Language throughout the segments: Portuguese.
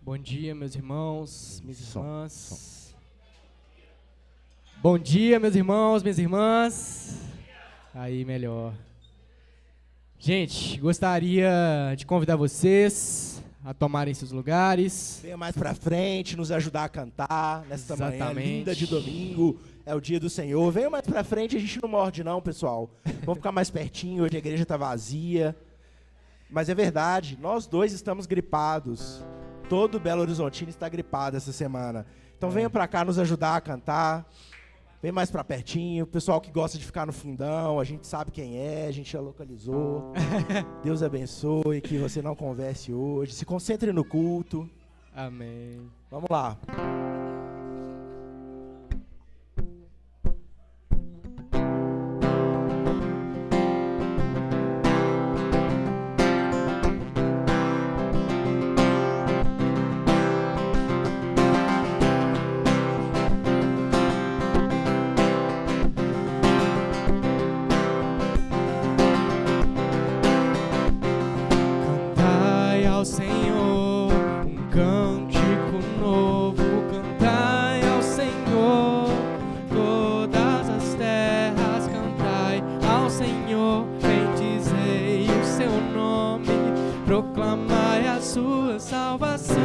Bom dia, meus irmãos, minhas irmãs. Bom dia, meus irmãos, minhas irmãs. Aí, melhor. Gente, gostaria de convidar vocês a tomarem seus lugares. Venha mais pra frente, nos ajudar a cantar nesta manhã linda de domingo. É o dia do Senhor. Venha mais pra frente, a gente não morde não, pessoal. Vamos ficar mais pertinho, hoje a igreja está vazia. Mas é verdade, nós dois estamos gripados. Todo Belo Horizontino está gripado essa semana. Então venha pra cá nos ajudar a cantar. Vem mais pra pertinho. O pessoal que gosta de ficar no fundão, a gente sabe quem é, a gente já localizou. Deus abençoe, que você não converse hoje. Se concentre no culto. Amém. Vamos lá. Cantai ao Senhor um cântico novo, cantai ao Senhor todas as terras, cantai ao Senhor, bendizei o seu nome, proclamai a sua salvação,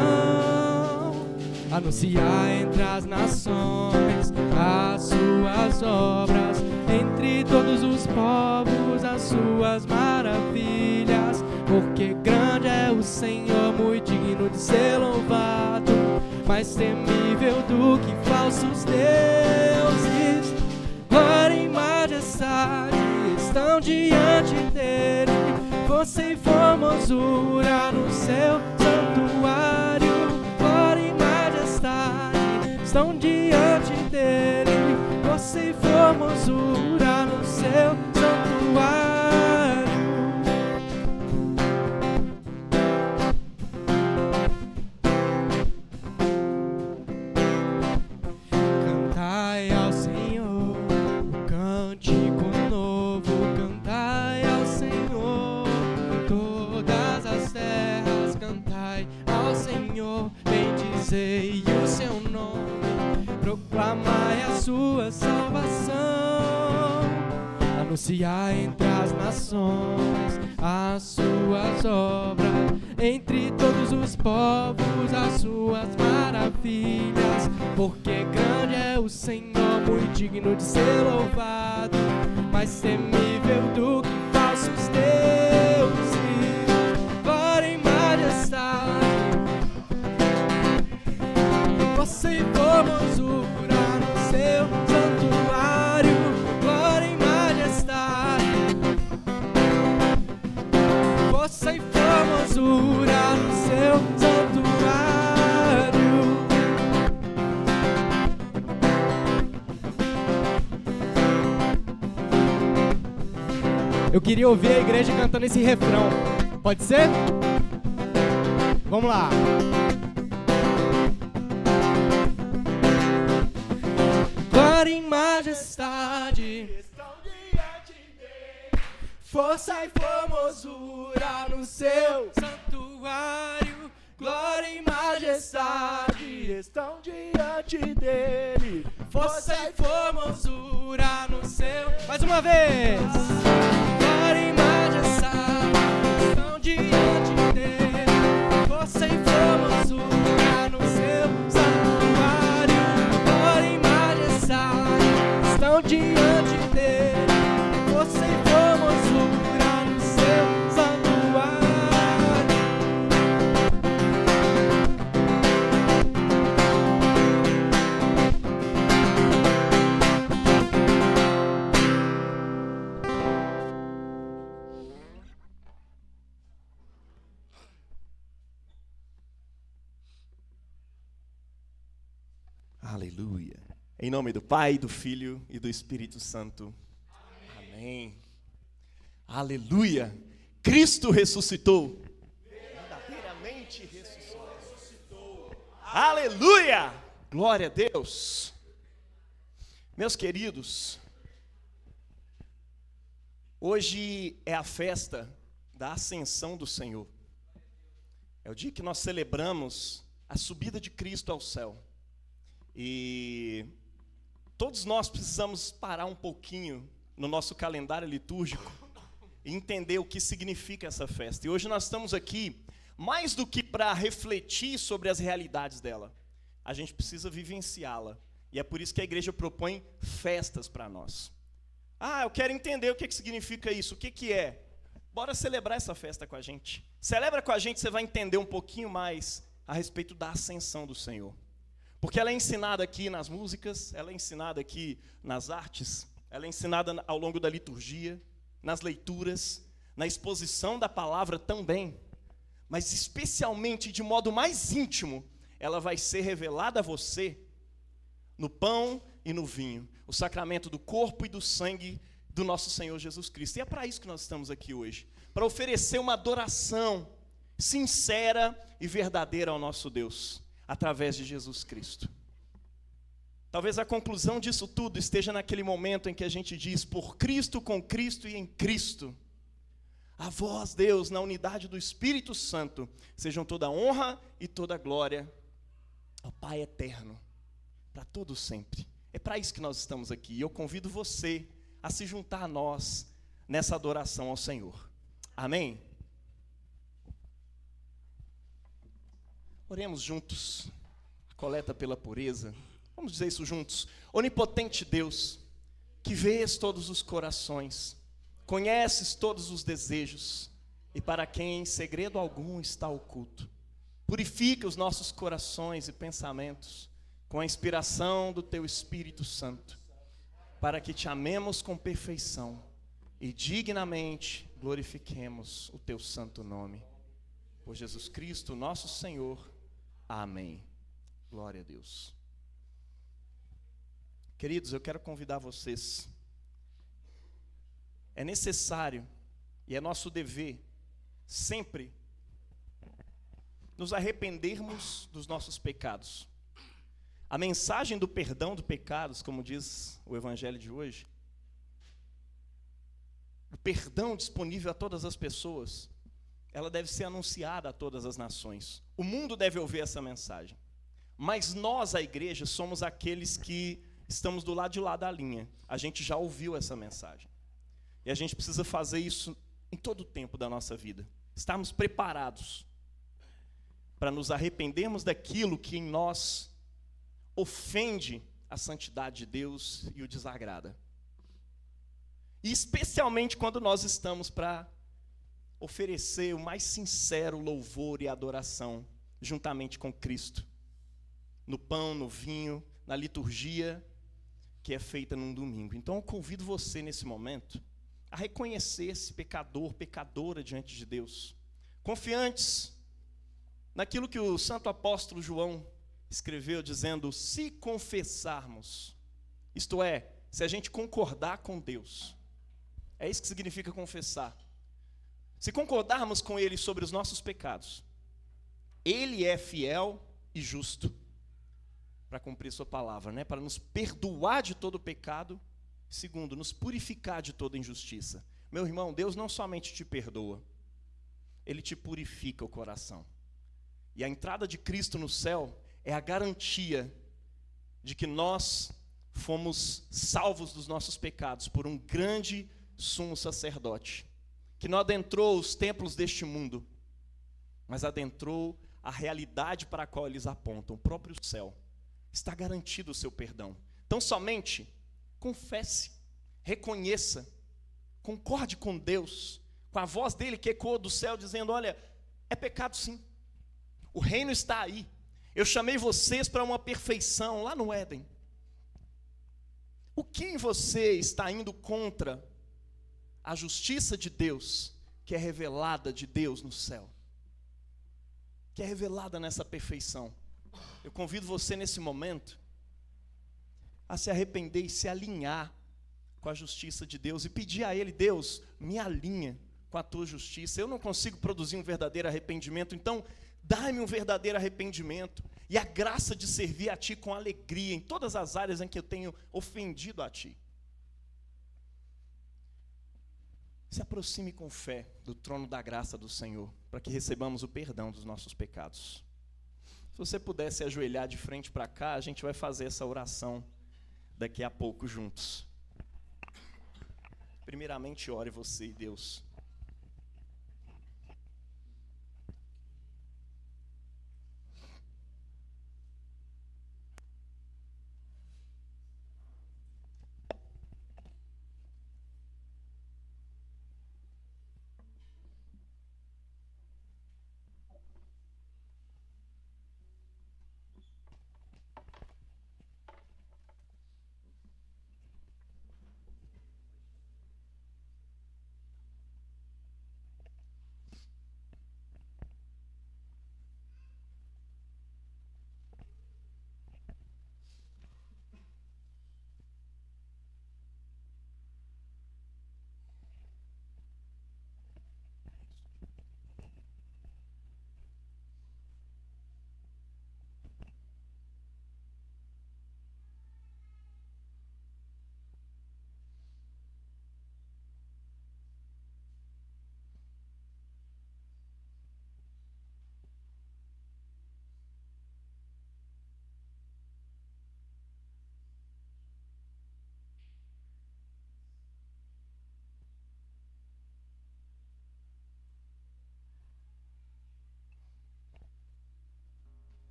anunciai entre as nações as suas obras, entre todos os povos as suas maravilhas, porque grande é o Senhor, muito digno de ser louvado, mais temível do que falsos deuses. Glória e majestade estão diante dele, força e formosura no seu santuário. Glória e majestade estão diante dele, força e formosura no seu santuário. Cantai ao Senhor um cântico novo, cantai ao Senhor todas as terras, cantai ao Senhor, bendizei o seu nome, proclamai a sua salvação, anunciai entre as nações as suas obras, entre todos os povos as suas maravilhas, porque grande é o Senhor, muito digno de ser louvado, mais temível do que falsos deuses. Glória e majestade, força e formosura no seu santuário. Glória e majestade, força e formosura no seu santuário. Eu queria ouvir a igreja cantando esse refrão. Pode ser? Vamos lá. Glória e majestade estão diante dele, força e formosura no seu santuário. Glória e majestade estão diante dele, força e formosura no seu. Mais uma vez. Glória e majestade estão diante dele, força e formosura no seu santuário. Glória e majestade estão diante dele, força e formosura no seu santuário. Aleluia. Em nome do Pai, do Filho e do Espírito Santo. Amém. Aleluia. Cristo ressuscitou. Verdadeiramente ressuscitou. Aleluia. Glória a Deus. Meus queridos, hoje é a festa da ascensão do Senhor. É o dia que nós celebramos a subida de Cristo ao céu. E todos nós precisamos parar um pouquinho no nosso calendário litúrgico e entender o que significa essa festa. E hoje nós estamos aqui, mais do que para refletir sobre as realidades dela, a gente precisa vivenciá-la. E é por isso que a igreja propõe festas para nós. Eu quero entender o que significa isso, o que é. Bora celebrar essa festa com a gente. Celebra com a gente, você vai entender um pouquinho mais a respeito da ascensão do Senhor. Porque ela é ensinada aqui nas músicas, ela é ensinada aqui nas artes, ela é ensinada ao longo da liturgia, nas leituras, na exposição da palavra também. Mas especialmente, de modo mais íntimo, ela vai ser revelada a você no pão e no vinho. O sacramento do corpo e do sangue do nosso Senhor Jesus Cristo. E é para isso que nós estamos aqui hoje. Para oferecer uma adoração sincera e verdadeira ao nosso Deus, através de Jesus Cristo. Talvez a conclusão disso tudo esteja naquele momento em que a gente diz: por Cristo, com Cristo e em Cristo, a vós, Deus, na unidade do Espírito Santo, sejam toda honra e toda glória ao Pai eterno, para todo sempre. É para isso que nós estamos aqui. E eu convido você a se juntar a nós nessa adoração ao Senhor. Amém? Oremos juntos. Coleta pela pureza. Vamos dizer isso juntos. Onipotente Deus, que vês todos os corações, conheces todos os desejos, e para quem segredo algum está oculto, purifica os nossos corações e pensamentos com a inspiração do Teu Espírito Santo, para que Te amemos com perfeição e dignamente glorifiquemos o Teu santo nome. Por Jesus Cristo, nosso Senhor. Amém. Glória a Deus. Queridos, eu quero convidar vocês. É necessário e é nosso dever sempre nos arrependermos dos nossos pecados. A mensagem do perdão dos pecados, como diz o evangelho de hoje, o perdão disponível a todas as pessoas, ela deve ser anunciada a todas as nações. O mundo deve ouvir essa mensagem. Mas nós, a igreja, somos aqueles que estamos do lado de lá da linha. A gente já ouviu essa mensagem. E a gente precisa fazer isso em todo o tempo da nossa vida. Estarmos preparados para nos arrependermos daquilo que em nós ofende a santidade de Deus e o desagrada. E especialmente quando nós estamos para oferecer o mais sincero louvor e adoração juntamente com Cristo. No pão, no vinho, na liturgia que é feita num domingo. Então eu convido você nesse momento a reconhecer-se pecador, pecadora diante de Deus, confiantes naquilo que o santo apóstolo João escreveu, dizendo: se confessarmos, isto é, se a gente concordar com Deus, é isso que significa confessar. Se concordarmos com Ele sobre os nossos pecados, Ele é fiel e justo para cumprir sua palavra, né? Para nos perdoar de todo pecado. Segundo, nos purificar de toda injustiça. Meu irmão, Deus não somente te perdoa, Ele te purifica o coração. E a entrada de Cristo no céu é a garantia de que nós fomos salvos dos nossos pecados por um grande sumo sacerdote, que não adentrou os templos deste mundo, mas adentrou a realidade para a qual eles apontam, o próprio céu. Está garantido o seu perdão. Então somente confesse, reconheça, concorde com Deus, com a voz dele que ecoou do céu, dizendo: olha, é pecado sim, o reino está aí, eu chamei vocês para uma perfeição lá no Éden. O que em você está indo contra a justiça de Deus, que é revelada de Deus no céu, que é revelada nessa perfeição? Eu convido você nesse momento a se arrepender e se alinhar com a justiça de Deus e pedir a Ele: Deus, me alinha com a tua justiça. Eu não consigo produzir um verdadeiro arrependimento, então dá-me um verdadeiro arrependimento e a graça de servir a Ti com alegria em todas as áreas em que eu tenho ofendido a Ti. Se aproxime com fé do trono da graça do Senhor, para que recebamos o perdão dos nossos pecados. Se você puder se ajoelhar de frente para cá, a gente vai fazer essa oração daqui a pouco juntos. Primeiramente, ore você e Deus.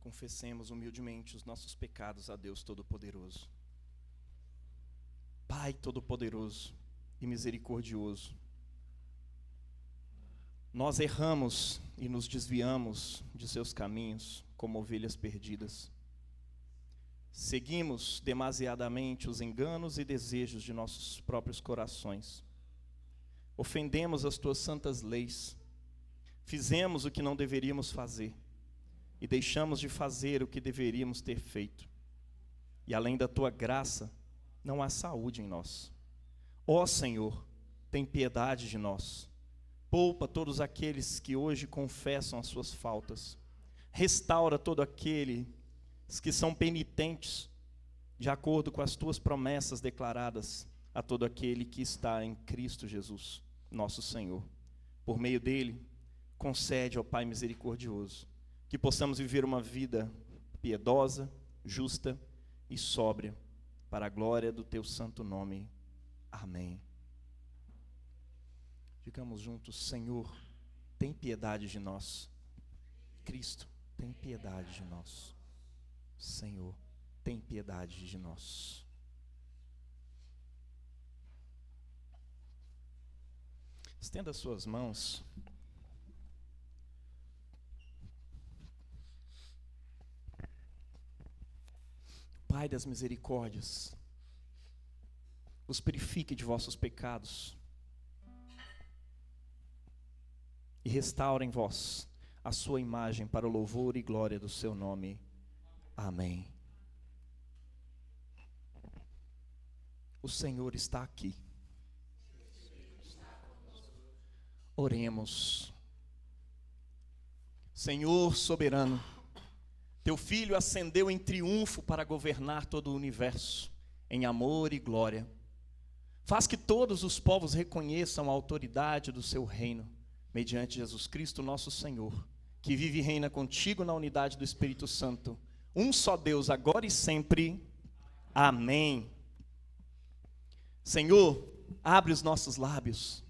Confessemos humildemente os nossos pecados a Deus Todo-Poderoso. Pai Todo-Poderoso e misericordioso, nós erramos e nos desviamos de seus caminhos como ovelhas perdidas. Seguimos demasiadamente os enganos e desejos de nossos próprios corações. Ofendemos as tuas santas leis. Fizemos o que não deveríamos fazer. E deixamos de fazer o que deveríamos ter feito. E além da tua graça, não há saúde em nós. Ó Senhor, tem piedade de nós. Poupa todos aqueles que hoje confessam as suas faltas. Restaura todo aqueles que são penitentes, de acordo com as tuas promessas declaradas a todo aquele que está em Cristo Jesus, nosso Senhor. Por meio dele, concede ao Pai misericordioso que possamos viver uma vida piedosa, justa e sóbria, para a glória do teu santo nome. Amém. Digamos juntos: Senhor, tem piedade de nós. Cristo, tem piedade de nós. Senhor, tem piedade de nós. Estenda as suas mãos. Pai das misericórdias, os purifique de vossos pecados e restaure em vós a sua imagem para o louvor e glória do seu nome. Amém. O Senhor está aqui. Oremos. Senhor soberano, teu Filho ascendeu em triunfo para governar todo o universo, em amor e glória. Faz que todos os povos reconheçam a autoridade do seu reino, mediante Jesus Cristo nosso Senhor, que vive e reina contigo na unidade do Espírito Santo, um só Deus, agora e sempre. Amém. Senhor, abre os nossos lábios.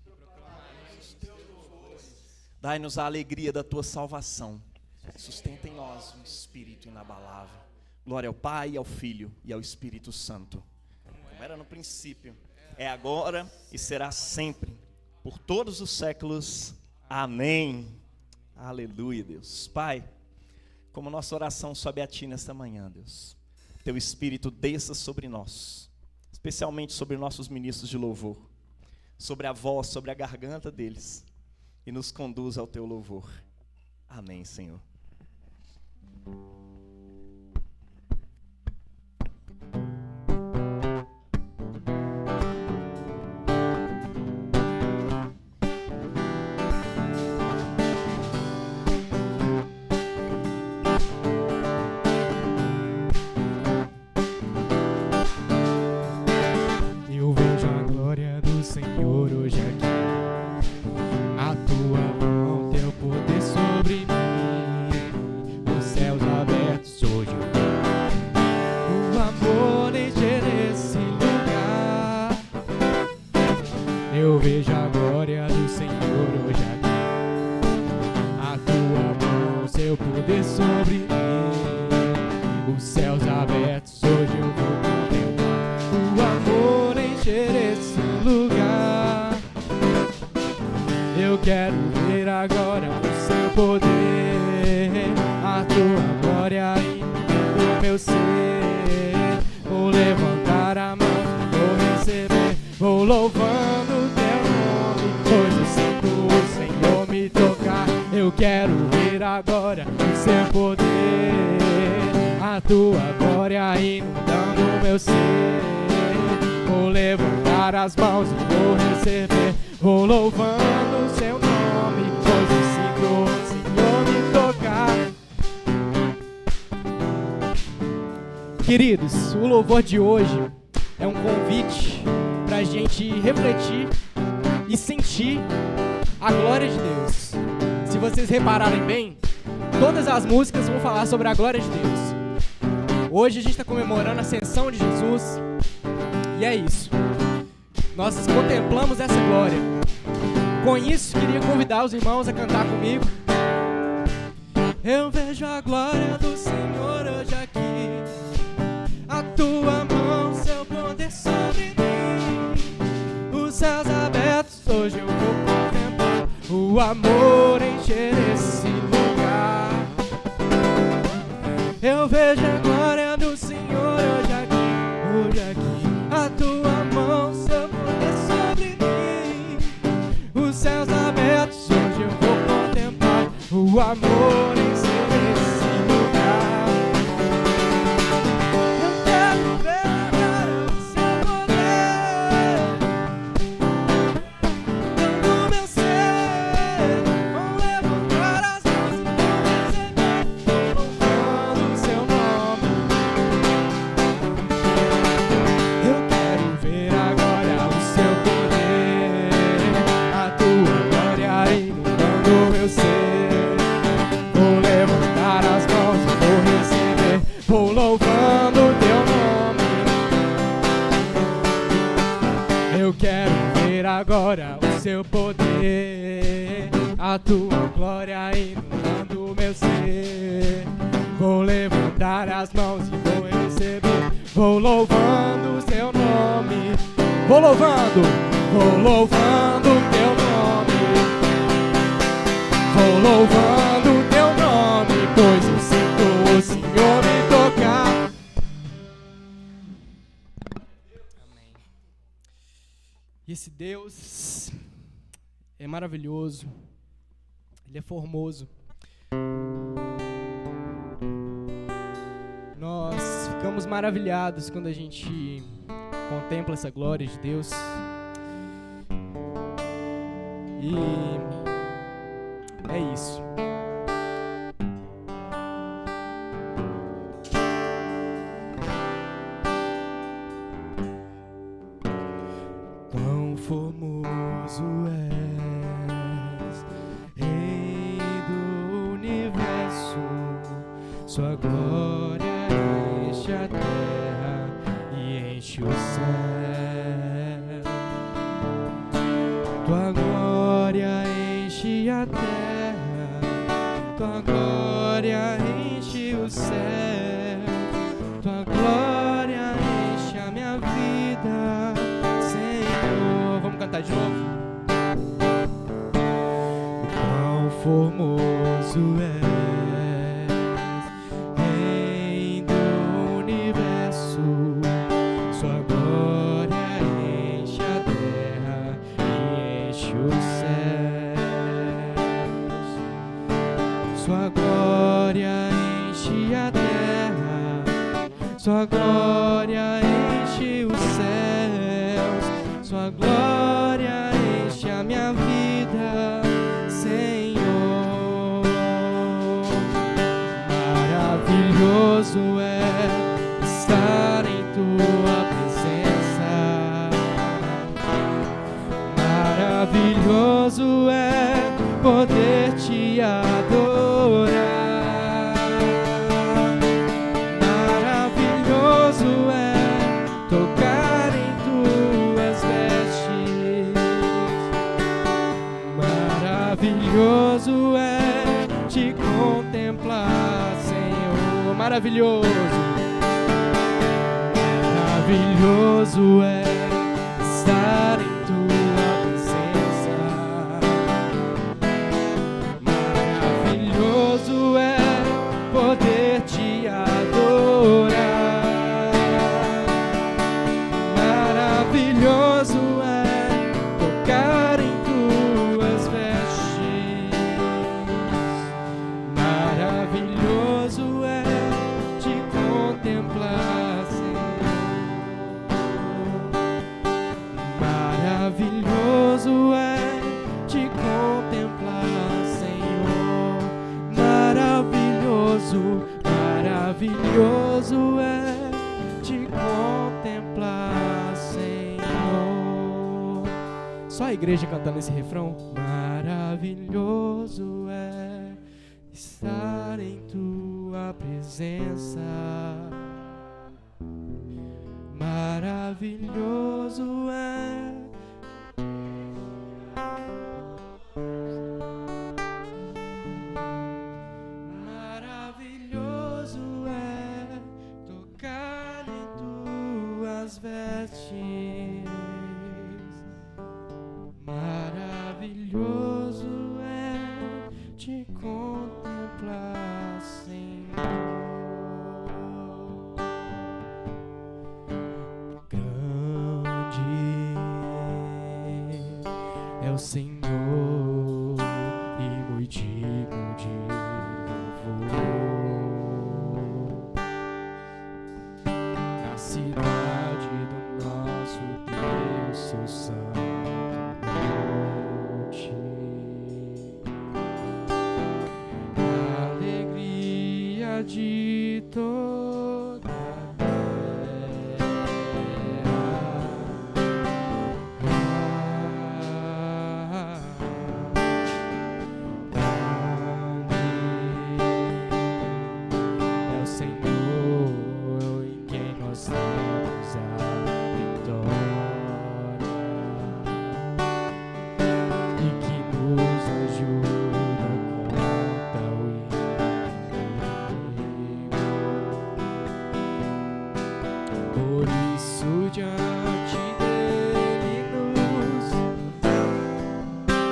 Dai-nos a alegria da tua salvação. Sustenta em nós um espírito inabalável. Glória ao Pai, ao Filho e ao Espírito Santo, como era no princípio, é agora e será sempre, por todos os séculos. Amém. Aleluia, Deus. Pai, como nossa oração sobe a Ti nesta manhã, Deus, teu Espírito desça sobre nós, especialmente sobre nossos ministros de louvor, sobre a voz, sobre a garganta deles, e nos conduza ao teu louvor. Amém, Senhor. Eu vejo a glória do Senhor hoje aqui, a tua mão, teu poder sobre mim. seu poder sobre mim. Os céus abertos, hoje eu vou contemplar o amor encher esse lugar. Eu quero ver agora o seu poder, a tua glória inundando meu ser. Vou levantar a mão, vou receber, vou louvando o teu nome, pois eu sinto o Senhor me tocar. Eu quero ver agora o seu poder, a tua glória inundando meu ser. Vou levantar as mãos e vou receber, vou louvando o seu nome, pois eu sinto o Senhor me tocar. Queridos, o louvor de hoje é um convite pra gente refletir e sentir a glória de Deus. Se vocês repararem bem, todas as músicas vão falar sobre a glória de Deus. Hoje a gente está comemorando a ascensão de Jesus e é isso. Nós contemplamos essa glória. Com isso, queria convidar os irmãos a cantar comigo. Eu vejo a glória do Senhor hoje aqui, a tua mão, seu poder sobre mim. Os céus abertos, hoje eu vou contemplar o amor encher esse lugar. Eu vejo a glória do Senhor hoje aqui, a tua mão, seu poder sobre mim. Os céus abertos, hoje eu vou contemplar o amor encher esse lugar. Eu quero ver agora o seu poder dando meu ser. Vou levantar as mãos e vou receber, louvando o seu nome. Eu quero ver agora o seu poder, a tua glória inundando meu ser. Vou levantar as mãos e vou receber, vou louvando o teu nome. Eu quero ver agora o seu poder, a tua glória inundando meu ser. Vou levantar as mãos e vou receber, vou louvando o seu nome. Vou louvando o teu nome. Vou louvando o teu nome, pois eu sinto o Senhor me tocar. Amém. E esse Deus é maravilhoso, Ele é formoso. Nós ficamos maravilhados quando a gente contempla essa glória de Deus. E é isso. Quão formoso és, Rei do universo, sua glória enche a terra e enche o céu. Tua glória enche a terra, tua glória enche o céu, tua glória enche a minha vida, Senhor. Vamos cantar de novo? Quão formoso és, Rei do universo, sua glória enche a terra e enche os céus. Sua glória enche a terra, sua glória enche os céus, sua glória enche a minha vida, Senhor. Maravilhoso é estar em tua presença, maravilhoso é poder te adorar, maravilhoso é tocar em tuas vestes, maravilhoso é te contemplar maravilhoso. Maravilhoso é estar em tua presença. Maravilhoso é poder te adorar. Maravilhoso é tocar em tuas vestes. Maravilhoso é te contemplar, Senhor. Maravilhoso é te contemplar, Senhor. Maravilhoso, maravilhoso é te contemplar, Senhor. Só a igreja cantando esse refrão. Maravilhoso é estar em tua presença. Maravilhoso é. Maravilhoso é tocar em tuas vestes. Maravilhoso é te contemplar, Senhor. Grande é o Senhor e muito digno de louvor. Na cidade do nosso Deus, seu santo monte. Alegria de toda a é o Senhor em quem nós temos a vitória e que nos ajuda contra o inimigo. Por isso diante dele nos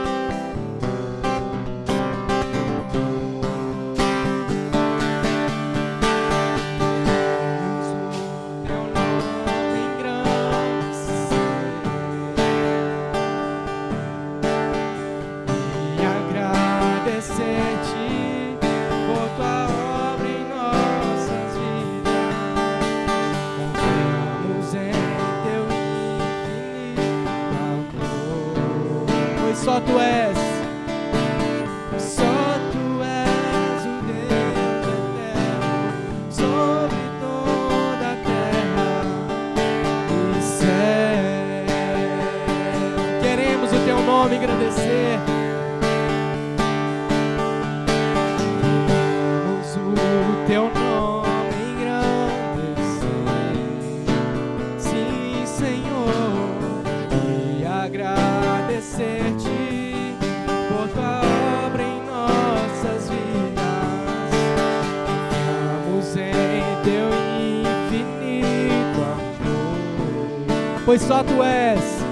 teu nome engrandecer e agradecer-te por tua obra em nossas vidas. Confiamos em teu infinito amor, pois só tu és. Só tu és o Deus eterno sobre toda a terra e céu. Queremos o teu nome engrandecer. Queremos o teu nome engrandecer. Sim, Senhor, e agradecer-te por tua obra em nossas vidas. Confiamos em teu infinito amor, pois só tu és.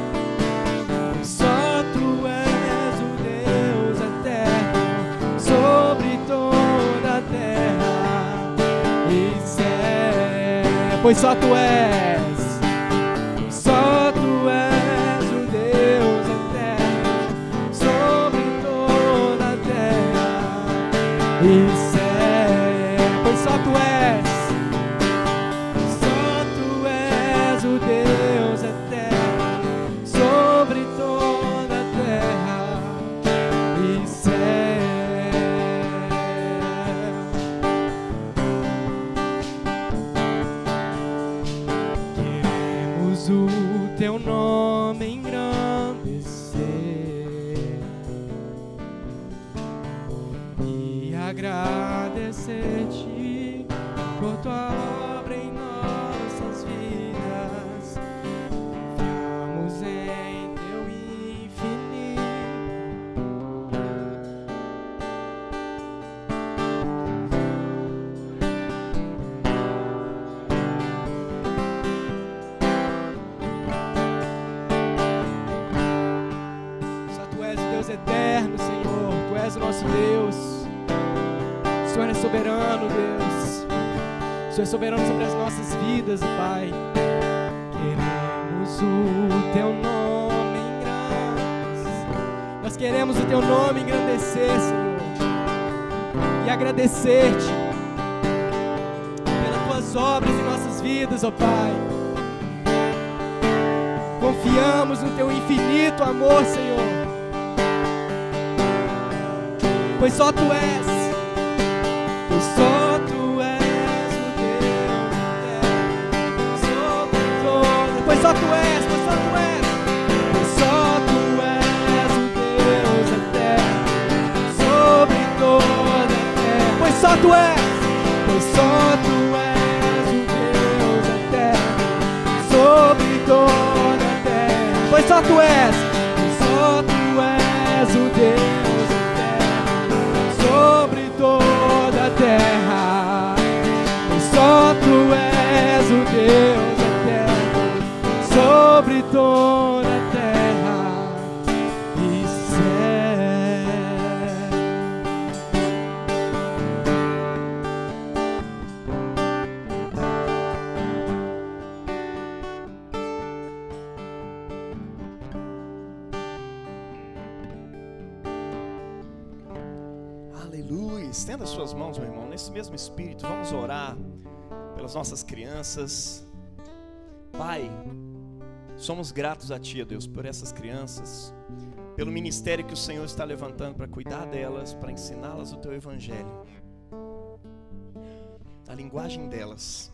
Só tu és o Deus eterno sobre toda a terra e céu, pois só tu és. Só tu és o Deus eterno sobre toda a terra e céu, pois só tu és. Só tu és o Deus eterno sobre toda a terra e céu. Queremos o teu nome engrandecer e agradecer-te por tua obra em nossas vidas. Confiamos em teu infinito. Senhor é soberano, Deus. O Senhor é soberano sobre as nossas vidas, Pai. Queremos o Teu nome engrandecer. Nós queremos o Teu nome engrandecer, Senhor. E agradecer-te pelas Tuas obras em nossas vidas, ó Pai. Confiamos no Teu infinito amor, Senhor. Pois só Tu és. Pois só Tu és o Deus eterno sobre toda. Pois só Tu és, pois só Tu és. Pois só Tu és o Deus eterno sobre toda a terra. Pois só Tu és. Pois só Tu és o Deus eterno sobre toda a terra. Pois só Tu és. Pois só Tu és o Deus eterno sobre toda a terra. Pois só Tu és o Deus eterno sobre toda a terra e céu. Aleluia. Estenda suas mãos, meu irmão. Nesse mesmo espírito, vamos orar pelas nossas crianças. Pai, somos gratos a Ti, ó Deus, por essas crianças, pelo ministério que o Senhor está levantando para cuidar delas, para ensiná-las o Teu Evangelho, a linguagem delas.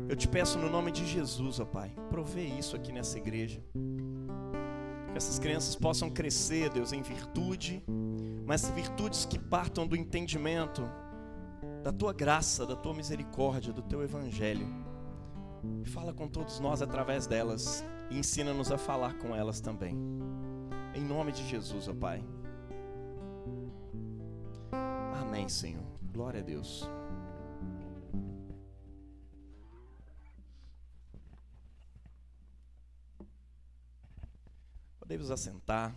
Eu te peço no nome de Jesus, ó Pai, provê isso aqui nessa igreja. Que essas crianças possam crescer, Deus, em virtude, mas virtudes que partam do entendimento da Tua graça, da Tua misericórdia, do Teu Evangelho. Fala com todos nós através delas e ensina-nos a falar com elas também. Em nome de Jesus, ó Pai. Amém, Senhor. Glória a Deus. Podemos assentar.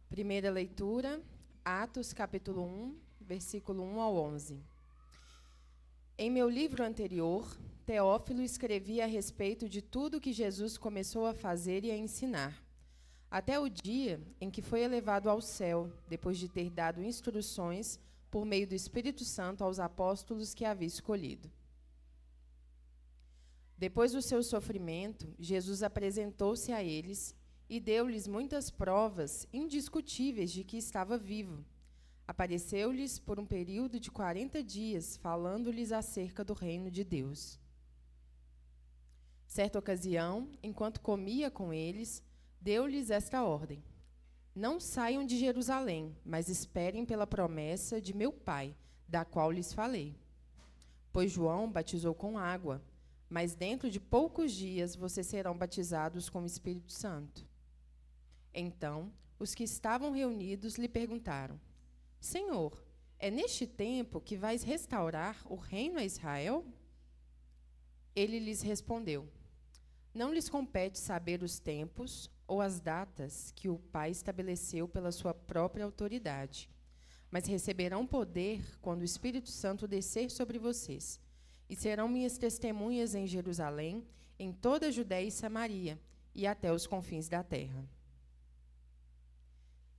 Primeira leitura, Atos capítulo 1, versículo 1 ao 11. Em meu livro anterior, Teófilo escrevia a respeito de tudo que Jesus começou a fazer e a ensinar, até o dia em que foi elevado ao céu, depois de ter dado instruções por meio do Espírito Santo aos apóstolos que havia escolhido. Depois do seu sofrimento, Jesus apresentou-se a eles e deu-lhes muitas provas indiscutíveis de que estava vivo. Apareceu-lhes por um período de 40 dias, falando-lhes acerca do reino de Deus. Certa ocasião, enquanto comia com eles, deu-lhes esta ordem: não saiam de Jerusalém, mas esperem pela promessa de meu Pai, da qual lhes falei. Pois João batizou com água, mas dentro de poucos dias vocês serão batizados com o Espírito Santo. Então, os que estavam reunidos lhe perguntaram: Senhor, é neste tempo que vais restaurar o reino a Israel? Ele lhes respondeu: não lhes compete saber os tempos ou as datas que o Pai estabeleceu pela sua própria autoridade, mas receberão poder quando o Espírito Santo descer sobre vocês, e serão minhas testemunhas em Jerusalém, em toda a Judéia e Samaria, e até os confins da terra.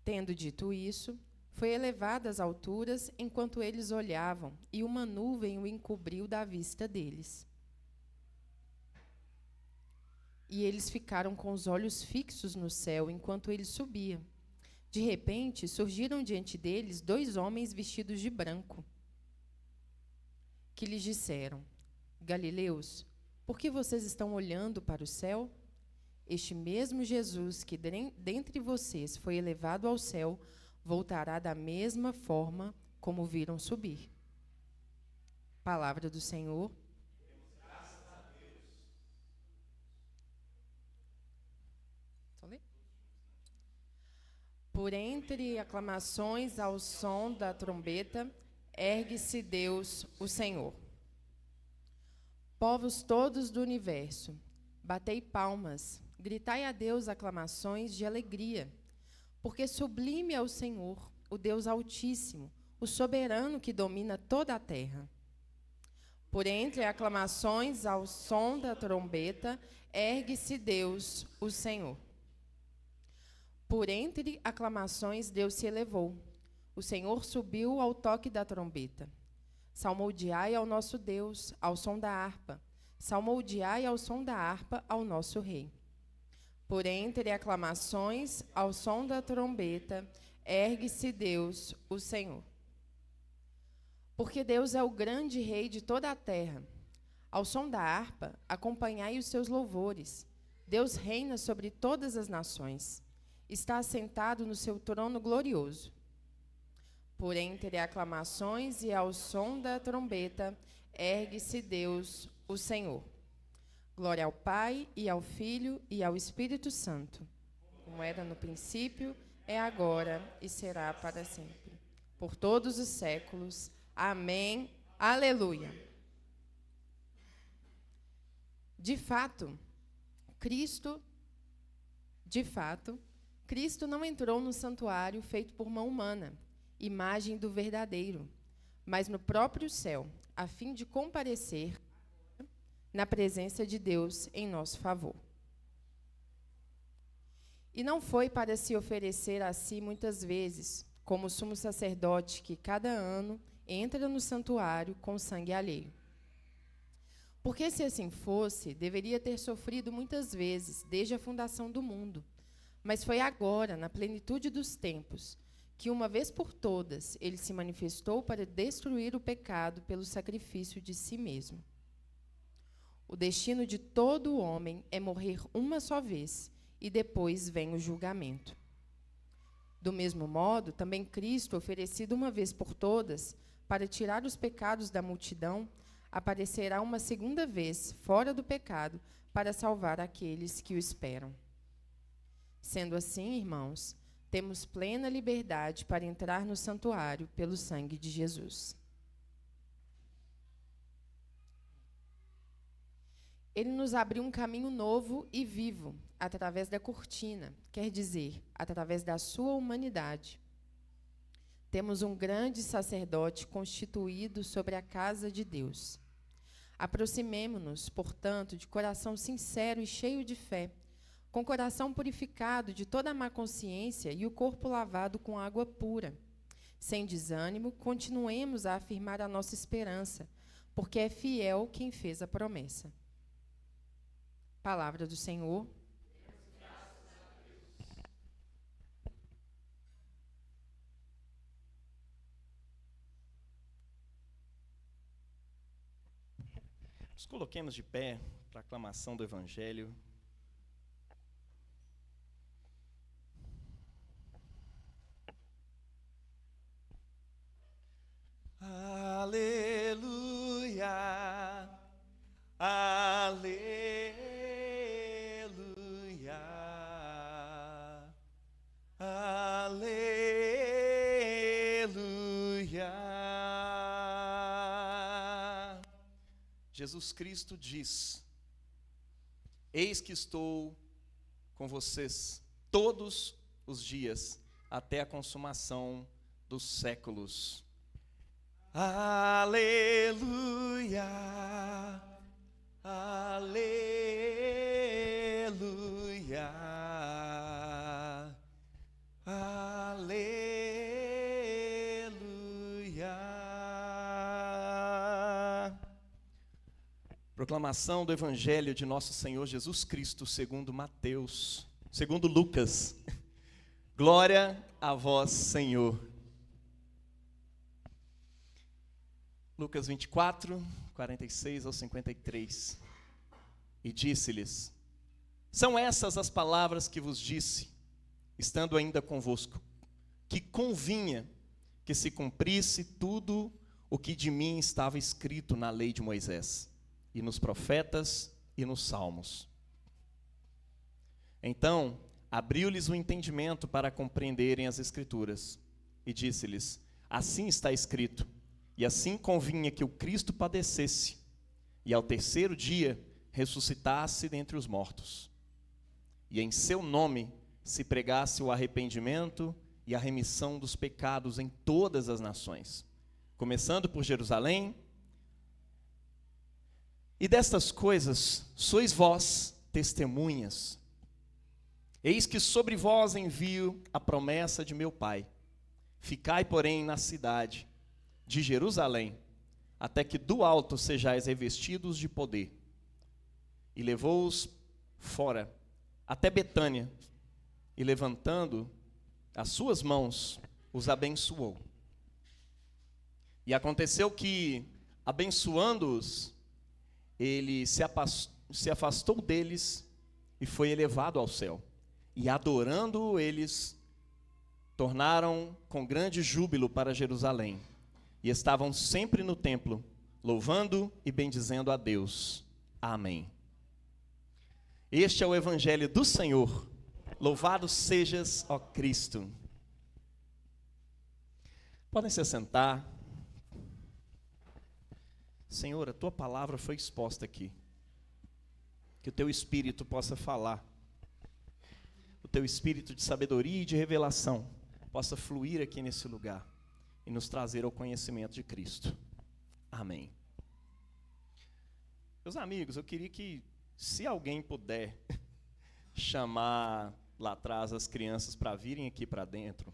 Tendo dito isso, foi elevado às alturas enquanto eles olhavam, e uma nuvem o encobriu da vista deles. E eles ficaram com os olhos fixos no céu enquanto ele subia. De repente, surgiram diante deles 2 homens vestidos de branco, que lhes disseram: Galileus, por que vocês estão olhando para o céu? Este mesmo Jesus que dentre vocês foi elevado ao céu, voltará da mesma forma como o viram subir. Palavra do Senhor. Por entre aclamações ao som da trombeta, ergue-se Deus, o Senhor. Povos todos do universo, batei palmas, gritai a Deus aclamações de alegria, porque sublime é o Senhor, o Deus Altíssimo, o soberano que domina toda a terra. Por entre aclamações, ao som da trombeta, ergue-se Deus, o Senhor. Por entre aclamações, Deus se elevou. O Senhor subiu ao toque da trombeta. Salmodiai ao nosso Deus, ao som da harpa. Salmodiai ao som da harpa ao nosso Rei. Por entre aclamações, ao som da trombeta, ergue-se Deus, o Senhor. Porque Deus é o grande Rei de toda a terra. Ao som da harpa, acompanhai os seus louvores. Deus reina sobre todas as nações. Está assentado no seu trono glorioso. Por entre aclamações e ao som da trombeta, ergue-se Deus, o Senhor. Glória ao Pai, e ao Filho, e ao Espírito Santo, como era no princípio, é agora e será para sempre. Por todos os séculos. Amém. Aleluia. De fato, Cristo não entrou no santuário feito por mão humana, imagem do verdadeiro, mas no próprio céu, a fim de comparecer na presença de Deus em nosso favor. E não foi para se oferecer a si muitas vezes, como o sumo sacerdote que cada ano entra no santuário com sangue alheio. Porque se assim fosse, deveria ter sofrido muitas vezes, desde a fundação do mundo. Mas foi agora, na plenitude dos tempos, que uma vez por todas ele se manifestou para destruir o pecado pelo sacrifício de si mesmo. O destino de todo homem é morrer uma só vez, e depois vem o julgamento. Do mesmo modo, também Cristo, oferecido uma vez por todas, para tirar os pecados da multidão, aparecerá uma segunda vez, fora do pecado, para salvar aqueles que o esperam. Sendo assim, irmãos, temos plena liberdade para entrar no santuário pelo sangue de Jesus. Ele nos abriu um caminho novo e vivo, através da cortina, quer dizer, através da sua humanidade. Temos um grande sacerdote constituído sobre a casa de Deus. Aproximemo-nos, portanto, de coração sincero e cheio de fé, com coração purificado de toda a má consciência e o corpo lavado com água pura. Sem desânimo, continuemos a afirmar a nossa esperança, porque é fiel quem fez a promessa. Palavra do Senhor. Nos coloquemos de pé para a aclamação do Evangelho. Aleluia, aleluia, aleluia. Jesus Cristo diz: eis que estou com vocês todos os dias, até a consumação dos séculos. Aleluia, aleluia, aleluia. Proclamação do Evangelho de nosso Senhor Jesus Cristo, segundo Mateus, segundo Lucas. Glória a vós, Senhor. Lucas 24, 46 ao 53. E disse-lhes: são essas as palavras que vos disse, estando ainda convosco, que convinha que se cumprisse tudo o que de mim estava escrito na lei de Moisés, e nos profetas e nos salmos. Então, abriu-lhes o entendimento para compreenderem as Escrituras, e disse-lhes: assim está escrito, e assim convinha que o Cristo padecesse, e ao terceiro dia ressuscitasse dentre os mortos. e em seu nome se pregasse o arrependimento e a remissão dos pecados em todas as nações, começando por Jerusalém. E destas coisas sois vós testemunhas. Eis que sobre vós envio a promessa de meu Pai. Ficai, porém, na cidade de Jerusalém, até que do alto sejais revestidos de poder. E levou-os fora, até Betânia, e levantando as suas mãos, os abençoou. E aconteceu que, abençoando-os, ele se afastou deles e foi elevado ao céu. E adorando-o, eles tornaram com grande júbilo para Jerusalém. E estavam sempre no templo, louvando e bendizendo a Deus. Amém. Este é o evangelho do Senhor. Louvado sejas, ó Cristo. Podem se assentar. Senhor, a tua palavra foi exposta aqui. Que o teu Espírito possa falar. O teu Espírito de sabedoria e de revelação possa fluir aqui nesse lugar e nos trazer ao conhecimento de Cristo. Amém. Meus amigos, eu queria que, se alguém puder chamar lá atrás as crianças para virem aqui para dentro,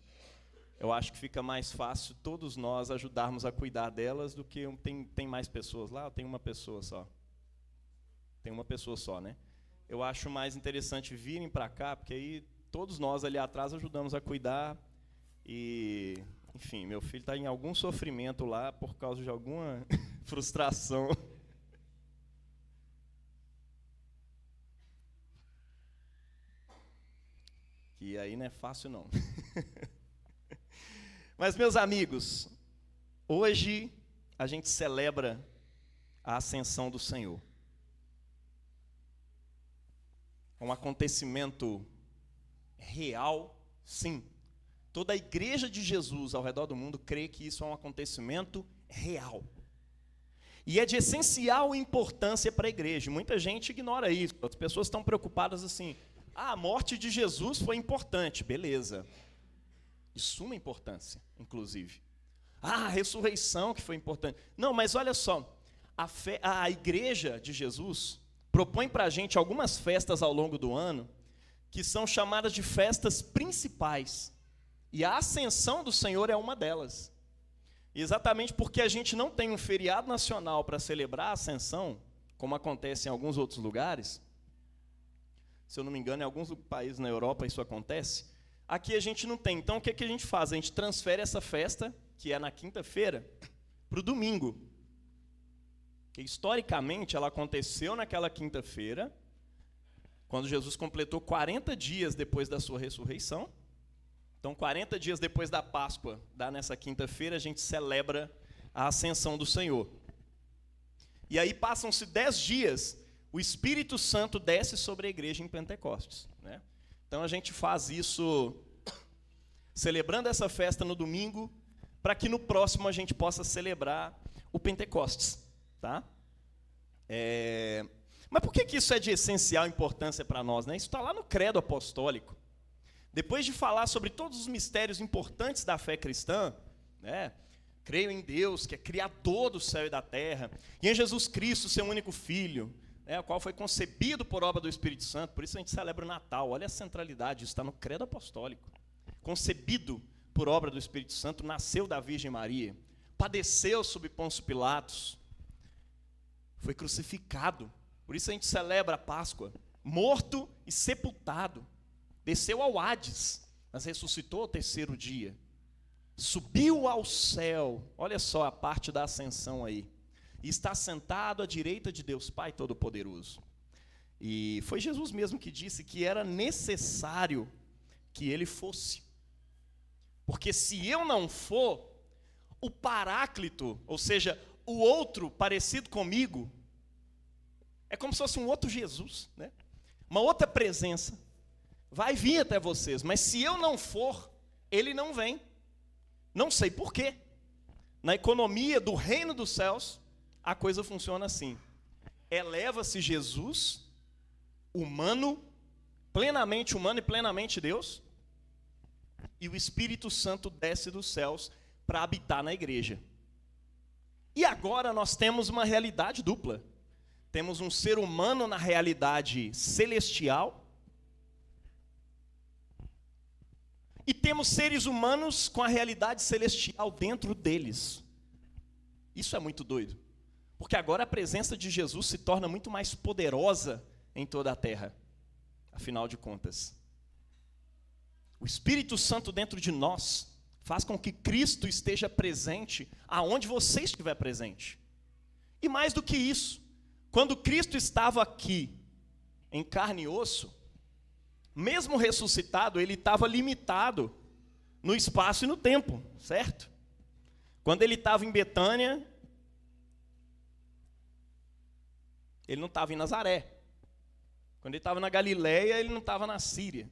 eu acho que fica mais fácil todos nós ajudarmos a cuidar delas do que tem mais pessoas lá, ou tem uma pessoa só? Tem uma pessoa só, né? Eu acho mais interessante virem para cá, porque aí todos nós ali atrás ajudamos a cuidar e, enfim, meu filho está em algum sofrimento lá por causa de alguma frustração. Que aí não é fácil, não. Mas, meus amigos, hoje a gente celebra a ascensão do Senhor. É um acontecimento real, sim. Toda a igreja de Jesus ao redor do mundo crê que isso é um acontecimento real. E é de essencial importância para a igreja. Muita gente ignora isso. As pessoas estão preocupadas assim: a morte de Jesus foi importante. Beleza. De suma importância, inclusive. A ressurreição que foi importante. Não, mas olha só. A igreja de Jesus propõe para a gente algumas festas ao longo do ano que são chamadas de festas principais. E a ascensão do Senhor é uma delas. E exatamente porque a gente não tem um feriado nacional para celebrar a ascensão, como acontece em alguns outros lugares, se eu não me engano, em alguns países na Europa isso acontece, aqui a gente não tem. Então, o que a gente faz? A gente transfere essa festa, que é na quinta-feira, para o domingo. Que, historicamente, ela aconteceu naquela quinta-feira, quando Jesus completou 40 dias depois da sua ressurreição. Então, 40 dias depois da Páscoa, nessa quinta-feira, a gente celebra a ascensão do Senhor. E aí passam-se 10 dias, o Espírito Santo desce sobre a igreja em Pentecostes, né? Então a gente faz isso celebrando essa festa no domingo, para que no próximo a gente possa celebrar o Pentecostes, tá? Mas por que isso é de essencial importância para nós, né? Isso está lá no Credo Apostólico. Depois de falar sobre todos os mistérios importantes da fé cristã, né? Creio em Deus, que é criador do céu e da terra, e em Jesus Cristo, seu único Filho, o qual foi concebido por obra do Espírito Santo. Por isso a gente celebra o Natal. Olha a centralidade, isso está no Credo Apostólico. Concebido por obra do Espírito Santo, nasceu da Virgem Maria, padeceu sob Pôncio Pilatos, foi crucificado. Por isso a gente celebra a Páscoa. Morto e sepultado, desceu ao Hades, mas ressuscitou ao terceiro dia. Subiu ao céu, olha só a parte da ascensão aí. E está sentado à direita de Deus Pai Todo-Poderoso. E foi Jesus mesmo que disse que era necessário que ele fosse. Porque se eu não for, o Paráclito, ou seja, o outro parecido comigo, é como se fosse um outro Jesus, né? Uma outra presença. Vai vir até vocês, mas se eu não for, ele não vem. Não sei por quê. Na economia do reino dos céus, a coisa funciona assim: eleva-se Jesus, humano, plenamente humano e plenamente Deus, e o Espírito Santo desce dos céus para habitar na igreja. E agora nós temos uma realidade dupla. Temos um ser humano na realidade celestial, e temos seres humanos com a realidade celestial dentro deles. Isso é muito doido, porque agora a presença de Jesus se torna muito mais poderosa em toda a terra, afinal de contas. O Espírito Santo dentro de nós faz com que Cristo esteja presente aonde você estiver presente. E mais do que isso, quando Cristo estava aqui, em carne e osso, mesmo ressuscitado, ele estava limitado no espaço e no tempo, certo? Quando ele estava em Betânia, ele não estava em Nazaré. Quando ele estava na Galileia, ele não estava na Síria.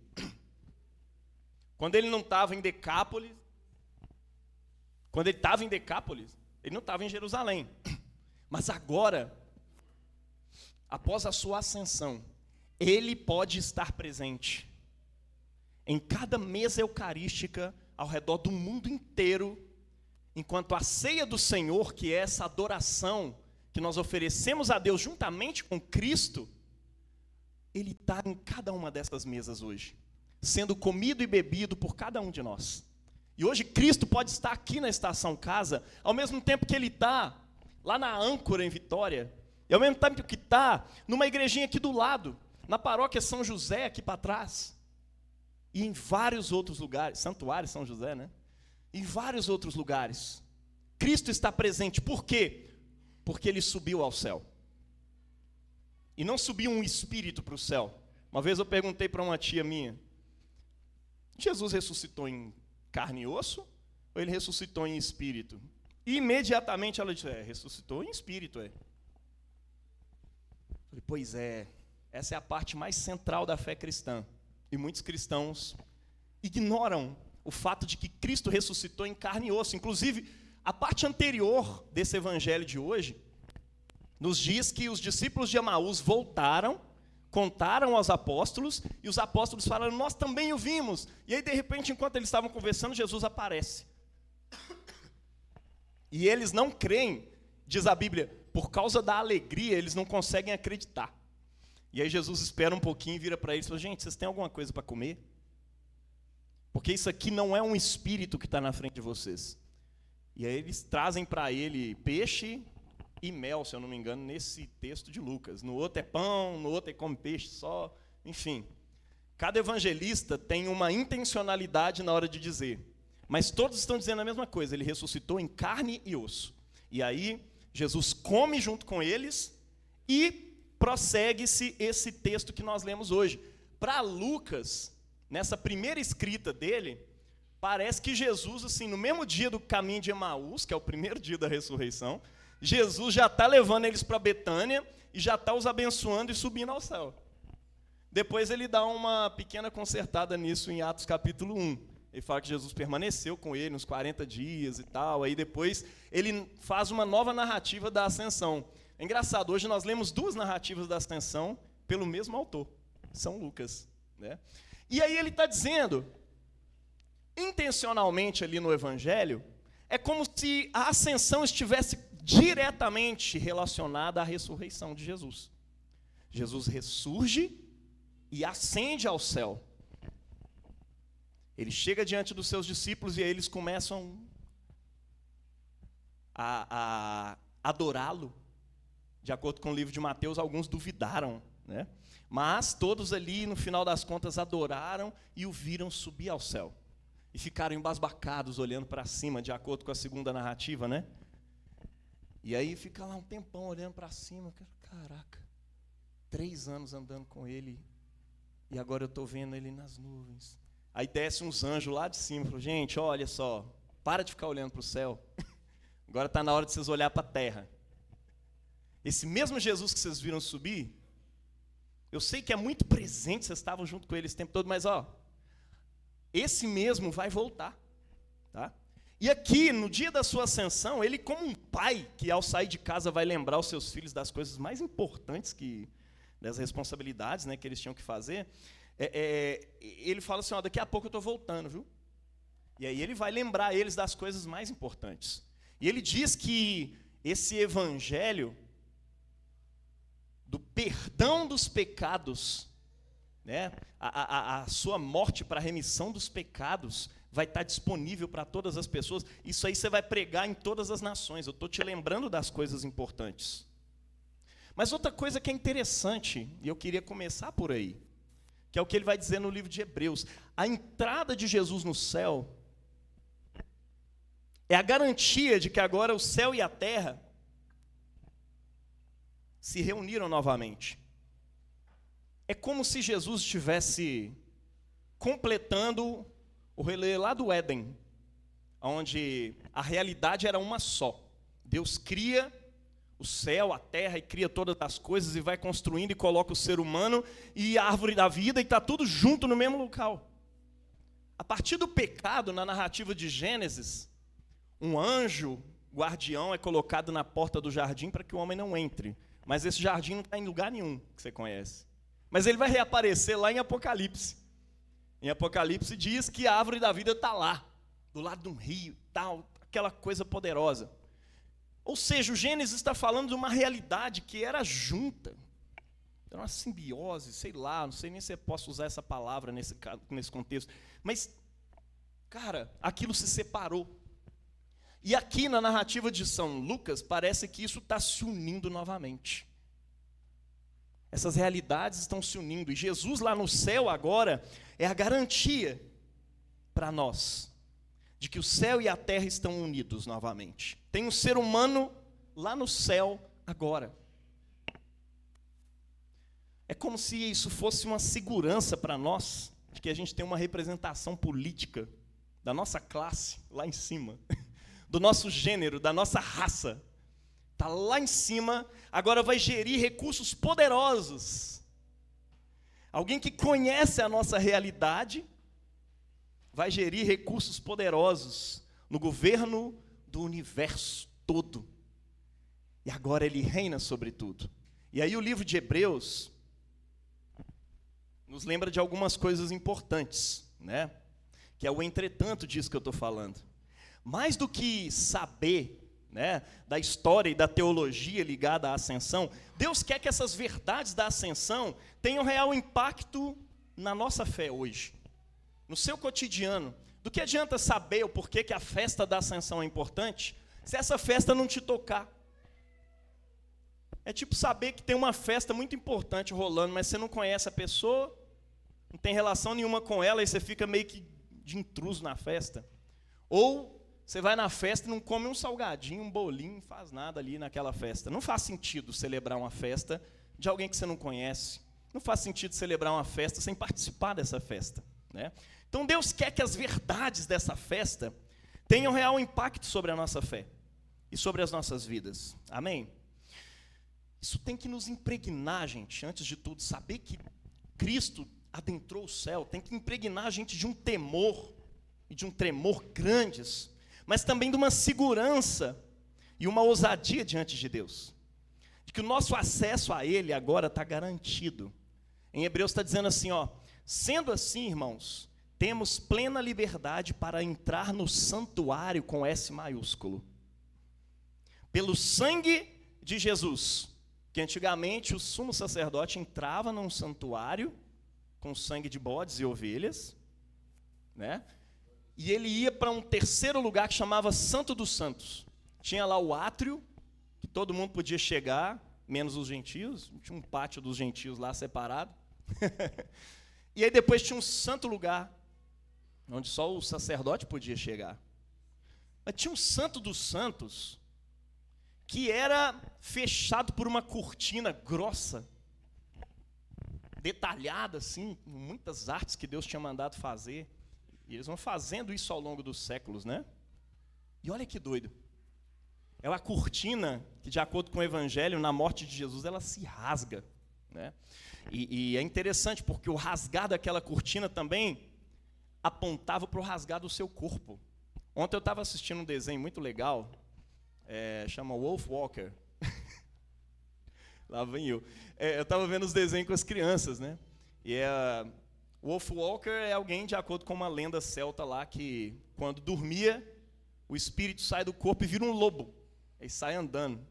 Quando ele não estava em Decápolis, ele não estava em Jerusalém. Mas agora, após a sua ascensão, ele pode estar presente em cada mesa eucarística ao redor do mundo inteiro, enquanto a ceia do Senhor, que é essa adoração que nós oferecemos a Deus juntamente com Cristo, ele está em cada uma dessas mesas hoje, sendo comido e bebido por cada um de nós. E hoje Cristo pode estar aqui na Estação Casa, ao mesmo tempo que ele está lá na Âncora, em Vitória, e ao mesmo tempo que está numa igrejinha aqui do lado, na paróquia São José, aqui para trás, e em vários outros lugares, Santuário São José, né? Em vários outros lugares. Cristo está presente, por quê? Porque ele subiu ao céu. E não subiu um espírito para o céu. Uma vez eu perguntei para uma tia minha, Jesus ressuscitou em carne e osso, ou ele ressuscitou em espírito? E imediatamente ela disse, ressuscitou em espírito, Eu falei, pois é, essa é a parte mais central da fé cristã. E muitos cristãos ignoram o fato de que Cristo ressuscitou em carne e osso. Inclusive, a parte anterior desse evangelho de hoje nos diz que os discípulos de Emaús voltaram, contaram aos apóstolos, e os apóstolos falaram, nós também o vimos. E aí, de repente, enquanto eles estavam conversando, Jesus aparece. E eles não creem, diz a Bíblia, por causa da alegria, eles não conseguem acreditar. E aí Jesus espera um pouquinho e vira para eles e fala, gente, vocês têm alguma coisa para comer? Porque isso aqui não é um espírito que está na frente de vocês. E aí eles trazem para ele peixe e mel, se eu não me engano, nesse texto de Lucas. No outro é pão, no outro é come peixe só, enfim. Cada evangelista tem uma intencionalidade na hora de dizer. Mas todos estão dizendo a mesma coisa, ele ressuscitou em carne e osso. E aí Jesus come junto com eles e prossegue-se esse texto que nós lemos hoje. Para Lucas, nessa primeira escrita dele, parece que Jesus, assim, no mesmo dia do caminho de Emaús, que é o primeiro dia da ressurreição, Jesus já está levando eles para Betânia e já está os abençoando e subindo ao céu. Depois ele dá uma pequena consertada nisso em Atos capítulo 1. Ele fala que Jesus permaneceu com ele uns 40 dias e tal, aí depois ele faz uma nova narrativa da ascensão. É engraçado, hoje nós lemos duas narrativas da ascensão pelo mesmo autor, São Lucas, né? E aí ele está dizendo, intencionalmente ali no Evangelho, é como se a ascensão estivesse diretamente relacionada à ressurreição de Jesus. Jesus ressurge e ascende ao céu. Ele chega diante dos seus discípulos e aí eles começam a adorá-lo. De acordo com o livro de Mateus, alguns duvidaram, né? Mas todos ali, no final das contas, adoraram e o viram subir ao céu. E ficaram embasbacados, olhando para cima, de acordo com a segunda narrativa, né? E aí fica lá um tempão olhando para cima. Caraca, 3 anos andando com ele e agora eu estou vendo ele nas nuvens. Aí desce uns anjos lá de cima e falam, gente, olha só, para de ficar olhando para o céu. Agora está na hora de vocês olhar para a terra. Esse mesmo Jesus que vocês viram subir, eu sei que é muito presente, vocês estavam junto com ele esse tempo todo, mas esse mesmo vai voltar, tá? E aqui, no dia da sua ascensão, ele como um pai que ao sair de casa vai lembrar os seus filhos das coisas mais importantes, das responsabilidades, né, que eles tinham que fazer, ele fala assim, daqui a pouco eu estou voltando, viu? E aí ele vai lembrar eles das coisas mais importantes. E ele diz que esse evangelho do perdão dos pecados, né, a sua morte para a remissão dos pecados, vai estar disponível para todas as pessoas. Isso aí você vai pregar em todas as nações. Eu estou te lembrando das coisas importantes. Mas outra coisa que é interessante, e eu queria começar por aí, que é o que ele vai dizer no livro de Hebreus. A entrada de Jesus no céu é a garantia de que agora o céu e a terra se reuniram novamente. É como se Jesus estivesse completando o rolê lá do Éden, onde a realidade era uma só. Deus cria o céu, a terra, e cria todas as coisas, e vai construindo e coloca o ser humano e a árvore da vida, e está tudo junto no mesmo local. A partir do pecado, na narrativa de Gênesis, um anjo guardião é colocado na porta do jardim para que o homem não entre. Mas esse jardim não está em lugar nenhum que você conhece. Mas ele vai reaparecer lá em Apocalipse. Em Apocalipse diz que a árvore da vida está lá, do lado de um rio, tal, aquela coisa poderosa. Ou seja, o Gênesis está falando de uma realidade que era junta. Era uma simbiose, sei lá, não sei nem se eu posso usar essa palavra nesse contexto. Mas, cara, aquilo se separou. E aqui na narrativa de São Lucas, parece que isso está se unindo novamente. Essas realidades estão se unindo. E Jesus lá no céu agora é a garantia para nós de que o céu e a terra estão unidos novamente. Tem um ser humano lá no céu agora. É como se isso fosse uma segurança para nós, de que a gente tem uma representação política da nossa classe lá em cima, do nosso gênero, da nossa raça. Está lá em cima, agora vai gerir recursos poderosos. Alguém que conhece a nossa realidade vai gerir recursos poderosos no governo do universo todo. E agora ele reina sobre tudo. E aí o livro de Hebreus nos lembra de algumas coisas importantes, né? Que é o entretanto disso que eu estou falando. Mais do que saber, né, da história e da teologia ligada à ascensão, Deus quer que essas verdades da ascensão tenham real impacto na nossa fé hoje, no seu cotidiano. Do que adianta saber o porquê que a festa da ascensão é importante, se essa festa não te tocar? É tipo saber que tem uma festa muito importante rolando, mas você não conhece a pessoa, não tem relação nenhuma com ela, e você fica meio que de intruso na festa. Ou você vai na festa e não come um salgadinho, um bolinho, não faz nada ali naquela festa. Não faz sentido celebrar uma festa de alguém que você não conhece. Não faz sentido celebrar uma festa sem participar dessa festa, né? Então Deus quer que as verdades dessa festa tenham real impacto sobre a nossa fé e sobre as nossas vidas. Amém? Isso tem que nos impregnar, gente, antes de tudo. Saber que Cristo adentrou o céu tem que impregnar a gente de um temor e de um tremor grandes, mas também de uma segurança e uma ousadia diante de Deus. De que o nosso acesso a Ele agora está garantido. Em Hebreus está dizendo assim, sendo assim, irmãos, temos plena liberdade para entrar no santuário com S maiúsculo. Pelo sangue de Jesus, que antigamente o sumo sacerdote entrava num santuário com sangue de bodes e ovelhas, né? E ele ia para um terceiro lugar que chamava Santo dos Santos. Tinha lá o átrio, que todo mundo podia chegar, menos os gentios. Tinha um pátio dos gentios lá separado. E aí depois tinha um santo lugar, onde só o sacerdote podia chegar. Mas tinha um Santo dos Santos, que era fechado por uma cortina grossa, detalhada assim, com muitas artes que Deus tinha mandado fazer. E eles vão fazendo isso ao longo dos séculos, né? E olha que doido. É uma cortina que, de acordo com o Evangelho, na morte de Jesus, ela se rasga, né? E é interessante, porque o rasgar daquela cortina também apontava para o rasgar do seu corpo. Ontem eu estava assistindo um desenho muito legal, chama Wolf Walker. Lá vem eu. Eu estava vendo os desenhos com as crianças, né? E Wolf Walker é alguém, de acordo com uma lenda celta lá, que quando dormia, o espírito sai do corpo e vira um lobo. Ele sai andando.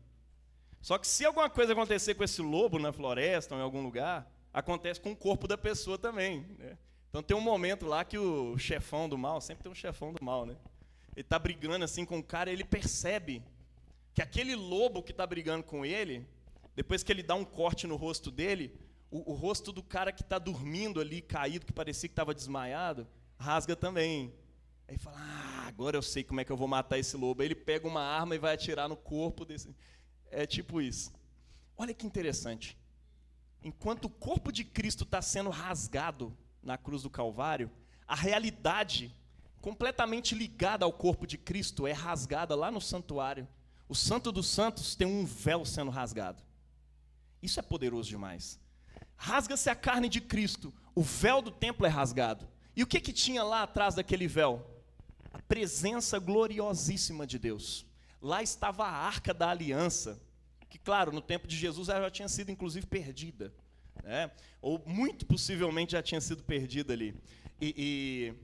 Só que se alguma coisa acontecer com esse lobo na floresta ou em algum lugar, acontece com o corpo da pessoa também, né? Então tem um momento lá que o chefão do mal, sempre tem um chefão do mal, né? Ele está brigando assim com o cara e ele percebe que aquele lobo que está brigando com ele, depois que ele dá um corte no rosto dele, o rosto do cara que está dormindo ali, caído, que parecia que estava desmaiado, rasga também. Aí ele fala, agora eu sei como é que eu vou matar esse lobo. Aí ele pega uma arma e vai atirar no corpo desse... É tipo isso. Olha que interessante. Enquanto o corpo de Cristo está sendo rasgado na cruz do Calvário, a realidade completamente ligada ao corpo de Cristo é rasgada lá no santuário. O Santo dos Santos tem um véu sendo rasgado. Isso é poderoso demais. Rasga-se a carne de Cristo, o véu do templo é rasgado. E o que tinha lá atrás daquele véu? A presença gloriosíssima de Deus. Lá estava a Arca da Aliança, que, claro, no tempo de Jesus ela já tinha sido, inclusive, perdida, né? Ou muito possivelmente já tinha sido perdida ali. E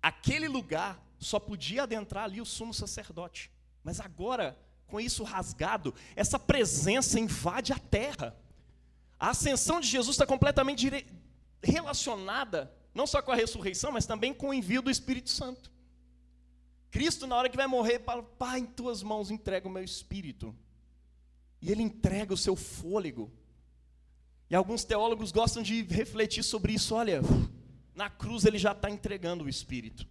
aquele lugar só podia adentrar ali o sumo sacerdote. Mas agora, com isso rasgado, essa presença invade a terra. A ascensão de Jesus está completamente relacionada, não só com a ressurreição, mas também com o envio do Espírito Santo. Cristo, na hora que vai morrer, fala, Pai, em tuas mãos entrego o meu espírito. E ele entrega o seu fôlego. E alguns teólogos gostam de refletir sobre isso. Olha, na cruz ele já está entregando o espírito.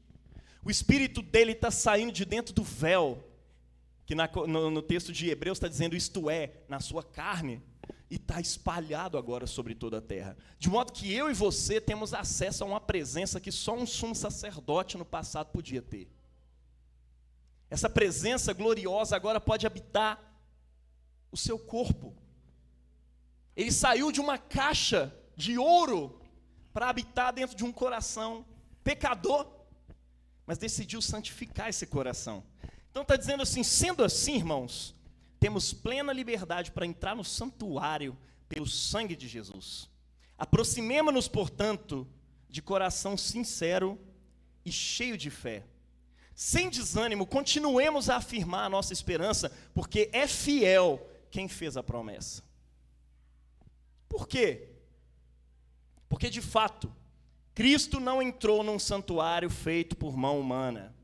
O espírito dele está saindo de dentro do véu, que no texto de Hebreus está dizendo, isto é, na sua carne, e está espalhado agora sobre toda a terra. De modo que eu e você temos acesso a uma presença que só um sumo sacerdote no passado podia ter. Essa presença gloriosa agora pode habitar o seu corpo. Ele saiu de uma caixa de ouro para habitar dentro de um coração pecador, mas decidiu santificar esse coração. Então está dizendo assim, sendo assim, irmãos, temos plena liberdade para entrar no santuário pelo sangue de Jesus. Aproximemo-nos, portanto, de coração sincero e cheio de fé. Sem desânimo, continuemos a afirmar a nossa esperança, porque é fiel quem fez a promessa. Por quê? Porque, de fato, Cristo não entrou num santuário feito por mão humana.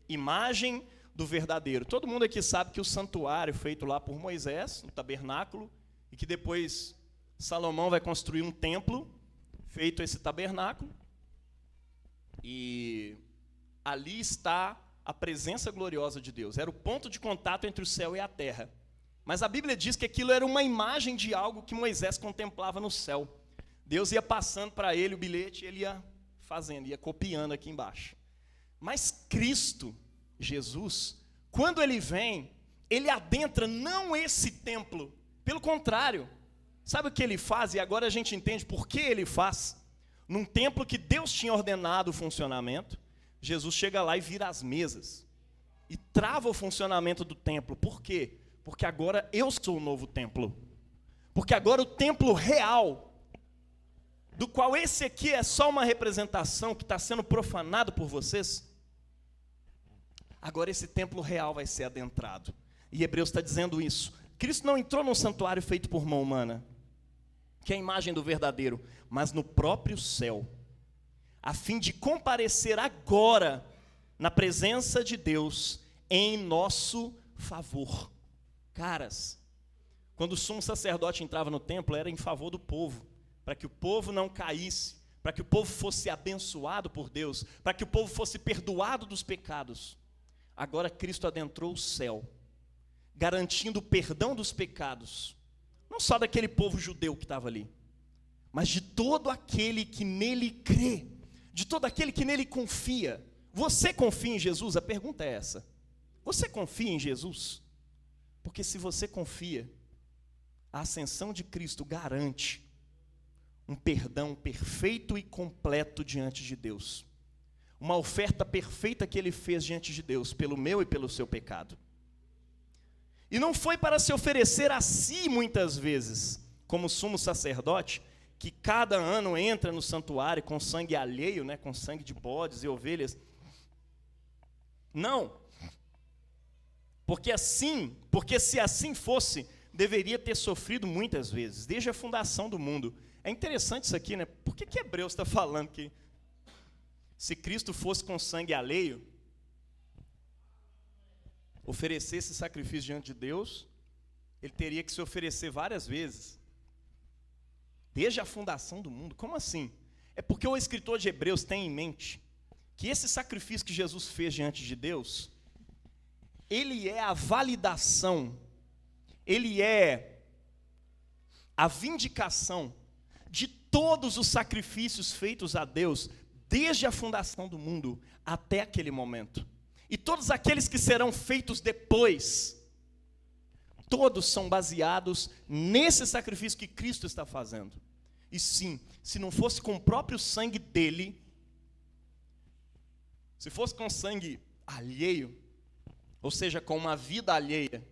Imagem do verdadeiro. Todo mundo aqui sabe que o santuário feito lá por Moisés, no tabernáculo, e que depois Salomão vai construir um templo, feito esse tabernáculo, e ali está a presença gloriosa de Deus. Era o ponto de contato entre o céu e a terra. Mas a Bíblia diz que aquilo era uma imagem de algo que Moisés contemplava no céu. Deus ia passando para ele o bilhete, ele ia fazendo, ia copiando aqui embaixo. Mas Cristo, Jesus, quando ele vem, ele adentra não esse templo, pelo contrário. Sabe o que ele faz? E agora a gente entende por que ele faz. Num templo que Deus tinha ordenado o funcionamento, Jesus chega lá e vira as mesas. E trava o funcionamento do templo. Por quê? Porque agora eu sou o novo templo. Porque agora o templo real, do qual esse aqui é só uma representação que está sendo profanado por vocês, agora esse templo real vai ser adentrado. E Hebreus está dizendo isso. Cristo não entrou num santuário feito por mão humana, que é a imagem do verdadeiro, mas no próprio céu, a fim de comparecer agora na presença de Deus em nosso favor. Caras, quando o sumo sacerdote entrava no templo, era em favor do povo, para que o povo não caísse, para que o povo fosse abençoado por Deus, para que o povo fosse perdoado dos pecados. Agora Cristo adentrou o céu, garantindo o perdão dos pecados, não só daquele povo judeu que estava ali, mas de todo aquele que nele crê, de todo aquele que nele confia. Você confia em Jesus? A pergunta é essa. Você confia em Jesus? Porque se você confia, a ascensão de Cristo garante um perdão perfeito e completo diante de Deus. Uma oferta perfeita que ele fez diante de Deus, pelo meu e pelo seu pecado. E não foi para se oferecer a si muitas vezes, como sumo sacerdote, que cada ano entra no santuário com sangue alheio, né, com sangue de bodes e ovelhas. Não. Porque se assim fosse, deveria ter sofrido muitas vezes, desde a fundação do mundo. É interessante isso aqui, né? Por que Hebreus está falando que se Cristo fosse com sangue alheio, oferecesse sacrifício diante de Deus, ele teria que se oferecer várias vezes, desde a fundação do mundo? Como assim? É porque o escritor de Hebreus tem em mente que esse sacrifício que Jesus fez diante de Deus, ele é a validação, ele é a vindicação de todos os sacrifícios feitos a Deus, desde a fundação do mundo até aquele momento. E todos aqueles que serão feitos depois, todos são baseados nesse sacrifício que Cristo está fazendo. E sim, se não fosse com o próprio sangue dele, se fosse com sangue alheio, ou seja, com uma vida alheia,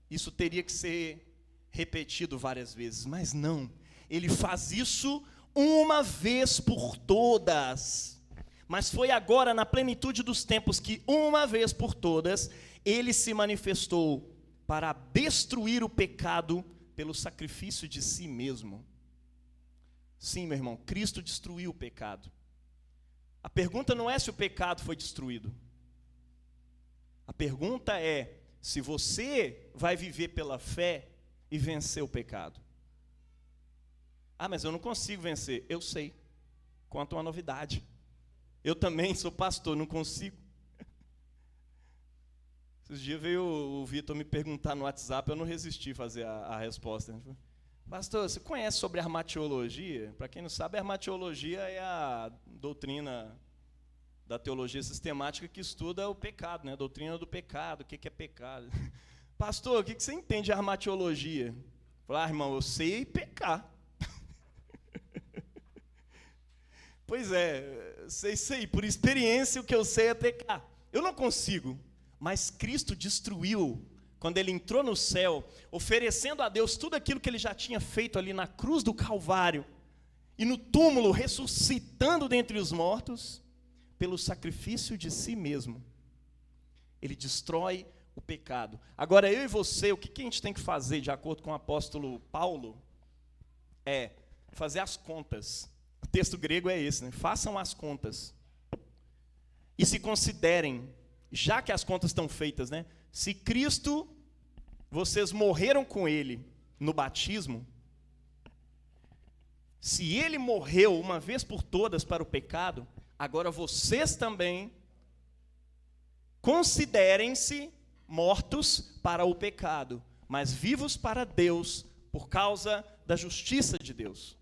isso teria que ser repetido várias vezes. Mas não, ele faz isso uma vez por todas. Mas foi agora, na plenitude dos tempos, que uma vez por todas, ele se manifestou para destruir o pecado pelo sacrifício de si mesmo. Sim, meu irmão, Cristo destruiu o pecado. A pergunta não é se o pecado foi destruído. A pergunta é se você vai viver pela fé e vencer o pecado. Ah, mas eu não consigo vencer. Eu sei. Conta uma novidade. Eu também sou pastor, não consigo. Esses dias veio o Vitor me perguntar no WhatsApp, eu não resisti a fazer a resposta. Pastor, você conhece sobre armatiologia? Para quem não sabe, a armatiologia é a doutrina da teologia sistemática que estuda o pecado, né? A doutrina do pecado, o que é pecado. Pastor, o que você entende de armatiologia? Falei, irmão, eu sei pecar. Pois é, sei, por experiência o que eu sei é pecar. Eu não consigo, mas Cristo destruiu, quando ele entrou no céu, oferecendo a Deus tudo aquilo que ele já tinha feito ali na cruz do Calvário, e no túmulo, ressuscitando dentre os mortos, pelo sacrifício de si mesmo. Ele destrói o pecado. Agora, eu e você, o que a gente tem que fazer, de acordo com o apóstolo Paulo, é fazer as contas. O texto grego é esse, né? Façam as contas. E se considerem, já que as contas estão feitas, né? Se Cristo, vocês morreram com ele no batismo, se ele morreu uma vez por todas para o pecado, agora vocês também considerem-se mortos para o pecado, mas vivos para Deus, por causa da justiça de Deus.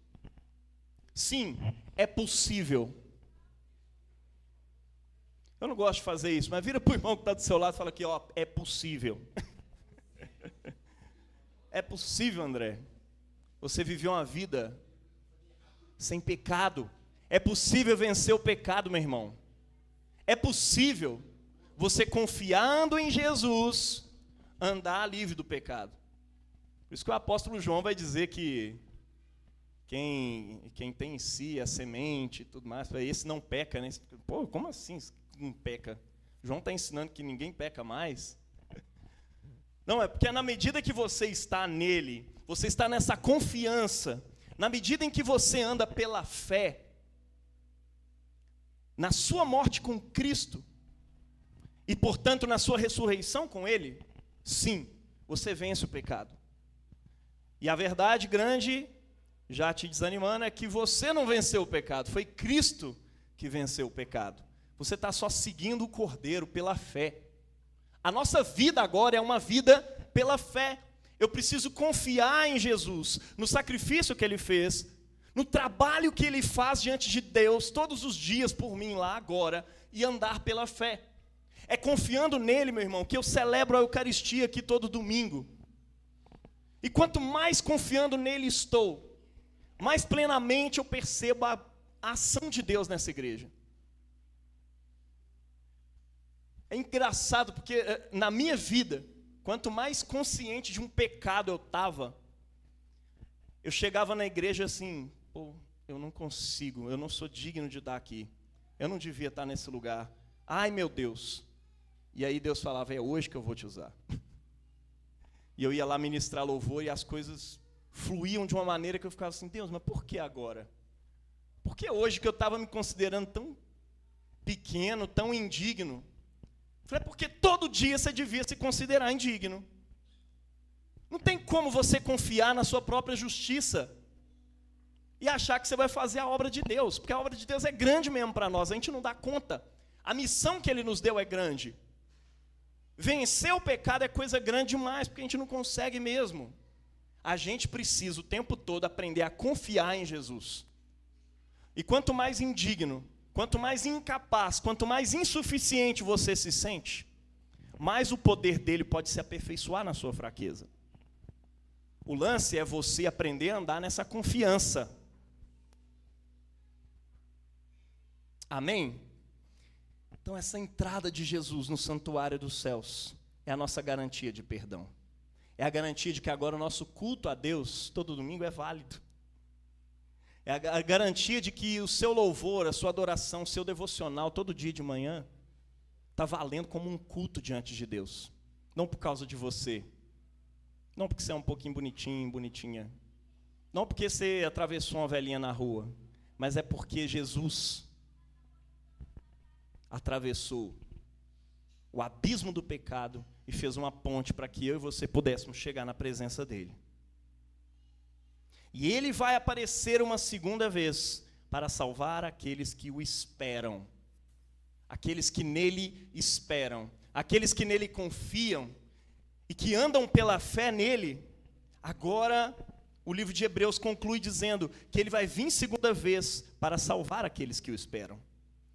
Sim, é possível. Eu não gosto de fazer isso, mas vira para o irmão que está do seu lado e fala aqui, ó, é possível. É possível, André. Você viveu uma vida sem pecado. É possível vencer o pecado, meu irmão. É possível você, confiando em Jesus, andar livre do pecado. Por isso que o apóstolo João vai dizer que quem tem em si a semente e tudo mais, esse não peca, né? Pô, como assim não peca? João está ensinando que ninguém peca mais. Não, é porque na medida que você está nele, você está nessa confiança, na medida em que você anda pela fé, na sua morte com Cristo, e portanto na sua ressurreição com ele, sim, você vence o pecado. E a verdade grande, já te desanimando, é que você não venceu o pecado, foi Cristo que venceu o pecado. Você está só seguindo o Cordeiro pela fé. A nossa vida agora é uma vida pela fé. Eu preciso confiar em Jesus, no sacrifício que ele fez, no trabalho que ele faz diante de Deus todos os dias por mim lá agora, e andar pela fé. É confiando nele, meu irmão, que eu celebro a Eucaristia aqui todo domingo. E quanto mais confiando nele estou, mais plenamente eu percebo a ação de Deus nessa igreja. É engraçado porque na minha vida, quanto mais consciente de um pecado eu estava, eu chegava na igreja assim, pô, eu não consigo, eu não sou digno de estar aqui. Eu não devia estar nesse lugar. Ai, meu Deus. E aí Deus falava, é hoje que eu vou te usar. E eu ia lá ministrar louvor e as coisas fluíam de uma maneira que eu ficava assim, Deus, mas por que agora? Por que hoje que eu estava me considerando tão pequeno, tão indigno? Falei, porque todo dia você devia se considerar indigno. Não tem como você confiar na sua própria justiça e achar que você vai fazer a obra de Deus, porque a obra de Deus é grande mesmo para nós, a gente não dá conta. A missão que Ele nos deu é grande. Vencer o pecado é coisa grande demais, porque a gente não consegue mesmo. A gente precisa o tempo todo aprender a confiar em Jesus. E quanto mais indigno, quanto mais incapaz, quanto mais insuficiente você se sente, mais o poder dele pode se aperfeiçoar na sua fraqueza. O lance é você aprender a andar nessa confiança. Amém? Então essa entrada de Jesus no santuário dos céus é a nossa garantia de perdão. É a garantia de que agora o nosso culto a Deus, todo domingo, é válido. É a garantia de que o seu louvor, a sua adoração, o seu devocional, todo dia de manhã, está valendo como um culto diante de Deus. Não por causa de você. Não porque você é um pouquinho bonitinho, bonitinha. Não porque você atravessou uma velhinha na rua. Mas é porque Jesus atravessou o abismo do pecado e fez uma ponte para que eu e você pudéssemos chegar na presença dele. E ele vai aparecer uma segunda vez para salvar aqueles que o esperam. Aqueles que nele esperam. Aqueles que nele confiam e que andam pela fé nele. Agora, o livro de Hebreus conclui dizendo que ele vai vir segunda vez para salvar aqueles que o esperam.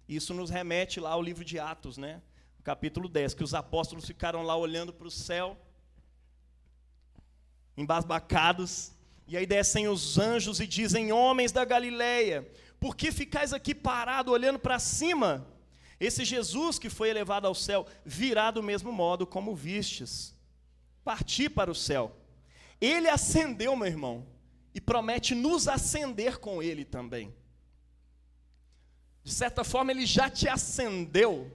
Isso nos remete lá ao livro de Atos, né? Capítulo 10, que os apóstolos ficaram lá olhando para o céu, embasbacados, e aí descem os anjos e dizem, homens da Galileia, por que ficais aqui parado olhando para cima? Esse Jesus que foi elevado ao céu virá do mesmo modo como vistes, partir para o céu. Ele ascendeu, meu irmão, e promete nos ascender com ele também. De certa forma, ele já te ascendeu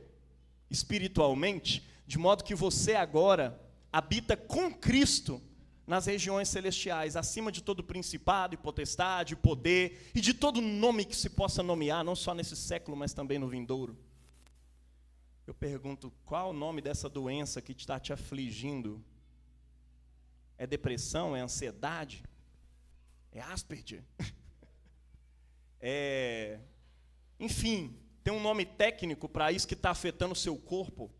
espiritualmente, de modo que você agora habita com Cristo nas regiões celestiais, acima de todo principado e potestade, poder, e de todo nome que se possa nomear, não só nesse século, mas também no vindouro. Eu pergunto, qual o nome dessa doença que está te afligindo? É depressão? É ansiedade? É Asperger? Enfim, tem um nome técnico para isso que está afetando o seu corpo.